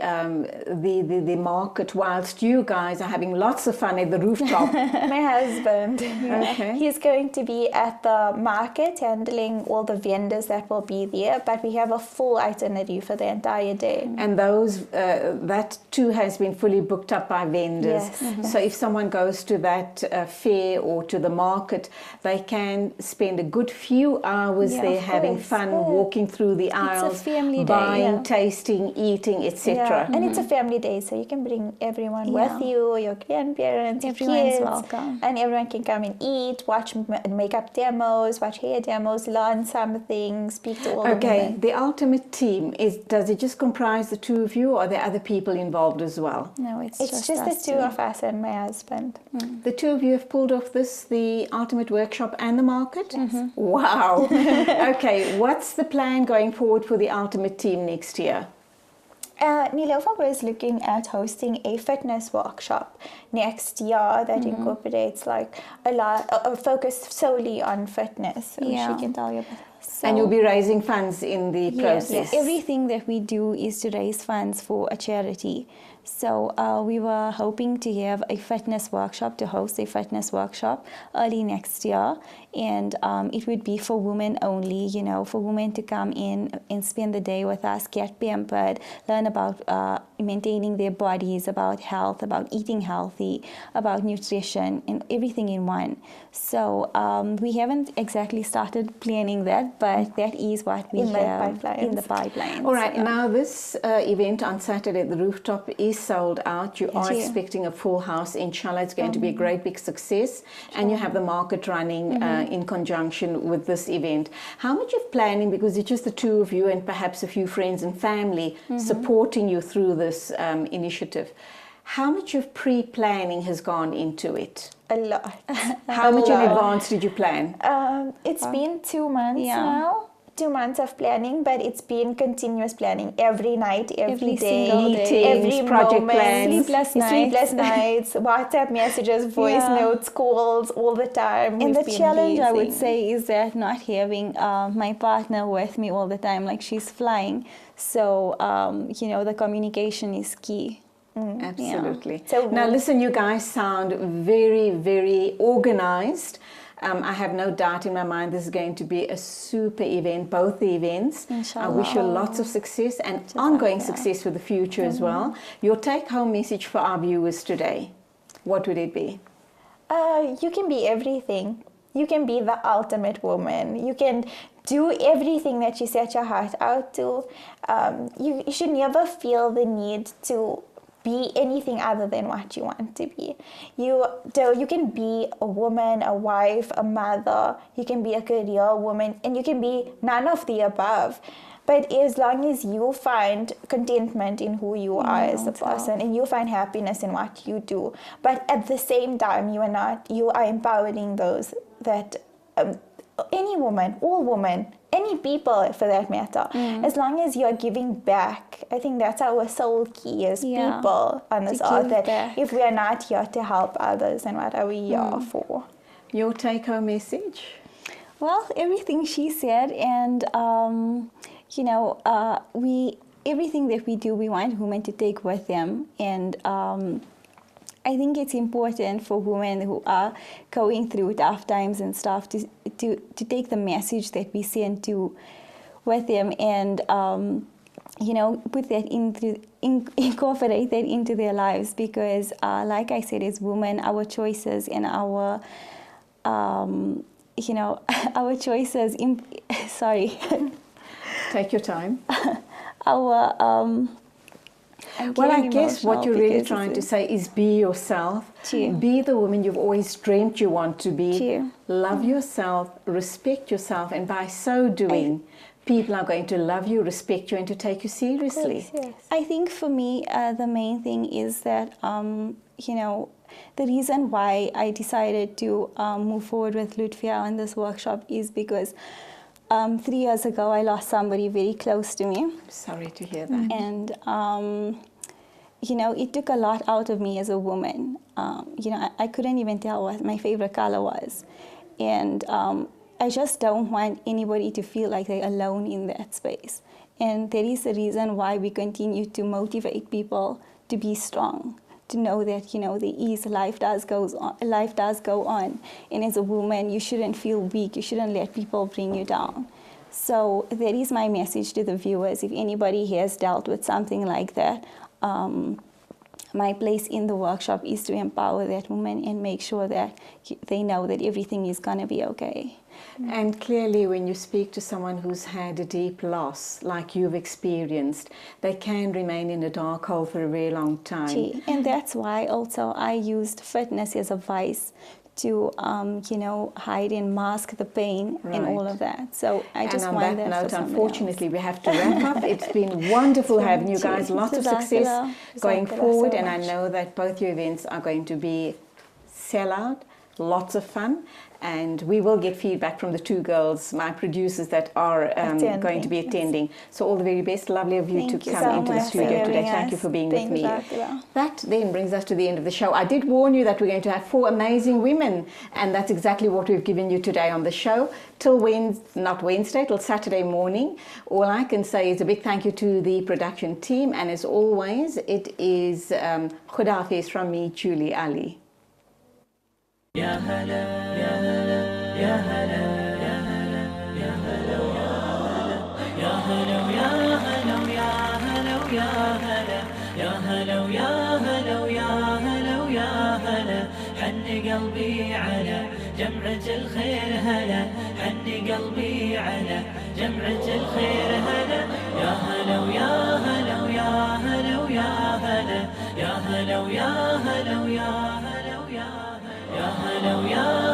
S2: market whilst you guys are having lots of fun at the rooftop?
S5: My husband.
S2: Okay.
S5: He's going to be at the market handling all the vendors that will be there, but we have a full itinerary for the entire day.
S2: And those that too has been fully booked up by vendors.
S5: Yes.
S2: So if someone goes to that fair or to the market, they can spend a good few hours
S6: Yeah,
S2: there
S6: of
S2: having
S6: course.
S2: fun, walking through the aisles,
S6: family day,
S2: buying,
S5: yeah.
S2: tasting, eating, etc.
S5: Yeah, and it's a family day, so you can bring everyone with you, your grandparents, your
S6: Everyone's
S5: kids,
S6: welcome.
S5: and everyone can come and eat, watch makeup demos, watch hair demos, learn something, speak to all the
S2: Okay,
S5: women.
S2: the Ultimate team, does it just comprise the two of you, or are there other people involved as well?
S6: No, it's
S5: It's
S6: just
S5: the
S6: us
S5: two
S6: two.
S5: of us and my husband.
S2: The two of you have pulled off the Ultimate Workshop and the market? Wow. Okay, what's the plan going forward for the Ultimate team next year?
S5: Nilofa was looking at hosting a fitness workshop next year that incorporates like a focus solely on fitness. So
S6: Yeah.
S5: she can tell you about that.
S6: So,
S2: And you'll be raising funds in the process.
S6: yes, everything that we do is to raise funds for a charity. So we were hoping to have a fitness workshop, to host a fitness workshop early next year. And it would be for women only, you know, for women to come in and spend the day with us, get pampered, learn about maintaining their bodies, about health, about eating healthy, about nutrition, and everything in one. So we haven't exactly started planning that, but that is what we have in the pipeline.
S2: All right, now this event on Saturday at the rooftop is sold out. You are
S6: Yeah.
S2: expecting a full house. Inshallah, it's going to be a great big success. And you have the market running in conjunction with this event. How much of planning, because it's just the two of you and perhaps a few friends and family supporting you through this initiative, how much of pre-planning has gone into it?
S5: A lot.
S2: How much in advance did you plan?
S5: It's been 2 months
S6: Yeah.
S5: now. 2 months of planning, but it's been continuous planning every night, every day,
S6: single day.
S2: Meetings,
S5: every
S2: project
S5: moment,
S2: plans.
S5: sleepless nights, WhatsApp messages, voice
S6: Yeah.
S5: notes, calls, all the time.
S6: And
S5: We've
S6: the
S5: been
S6: challenge, I would
S5: liaising.
S6: say, is that not having my partner with me all the time, like she's flying. So, you know, the communication is key.
S2: Absolutely.
S5: So
S2: now, listen, you guys sound very, very organized. I have no doubt in my mind this is going to be a super event, both the events. I wish you lots of success and ongoing success for the future as well. Your take-home message for our viewers today, what would it be?
S5: You can be everything. You can be the ultimate woman. You can do everything that you set your heart out to. You should never feel the need to be anything other than what you want to be. You can be a woman, a wife, a mother. You can be a career woman, and you can be none of the above. But as long as you find contentment in who you are as a person, and you find happiness in what you do, but at the same time you are empowering those that any woman, all women, any people for that matter, as long as you're giving back. I think that's our sole key as people on this earth, that if we are not here to help others, then what are we here for?
S2: Your take-home message?
S6: Well, everything she said, and you know, everything that we do, we want women to take with them, and I think it's important for women who are going through tough times and stuff to take the message that we send with them, and you know, put that incorporate that into their lives, because like I said, as women, our choices and our you know, our choices. Sorry.
S2: Take your time.
S6: Our
S2: Well, I guess what you're really trying to say is be yourself. Be the woman you've always dreamt you want to be. Love yourself, respect yourself, and by so doing, people are going to love you, respect you, and to take you seriously.
S5: Yes.
S6: I think for me, the main thing is that, you know, the reason why I decided to move forward with Lutfia on this workshop is because 3 years ago, I lost somebody very close to me.
S2: Sorry to hear that.
S6: And, you know, it took a lot out of me as a woman. You know, I couldn't even tell what my favorite color was. And I just don't want anybody to feel like they're alone in that space. And there is a reason why we continue to motivate people to be strong, to know that, you know, life does go on. And as a woman, you shouldn't feel weak. You shouldn't let people bring you down. So that is my message to the viewers. If anybody has dealt with something like that, my place in the workshop is to empower that woman and make sure that they know that everything is going to be okay.
S2: And clearly, when you speak to someone who's had a deep loss, like you've experienced, they can remain in a dark hole for a very long time.
S6: And that's why also I used fitness as a vice to, you know, hide and mask the pain and all of that. So I just want that.
S2: And on that note,
S6: for
S2: unfortunately, we have to wrap up. It's been wonderful having you guys. Lots of success going forward. And I know that both your events are going to be sellout. lots of fun. And we will get feedback from the two girls, my producers, that are going to be attending. So all the very best. Lovely of you to come into the studio today. Thank you for being with me. That then brings us to the end of the show. I did warn you that we're going to have 4 amazing women, and that's exactly what we've given you today on the show. Till till Saturday morning. All I can say is a big thank you to the production team, and as always, it is Khuda Hafiz from me, Julie Alli.
S1: يا هلا يا هلا يا هلا يا هلا يا هلا يا هلا يا هلا يا هلا يا هلا يا هلا يا هلا يا هلا يا هلا حن قلبي على جمعة الخير هلا حن قلبي على جمعة الخير هلا يا هلا يا هلا يا هلا يا هلا يا هلا يا هلا يا هلا يا هلا يا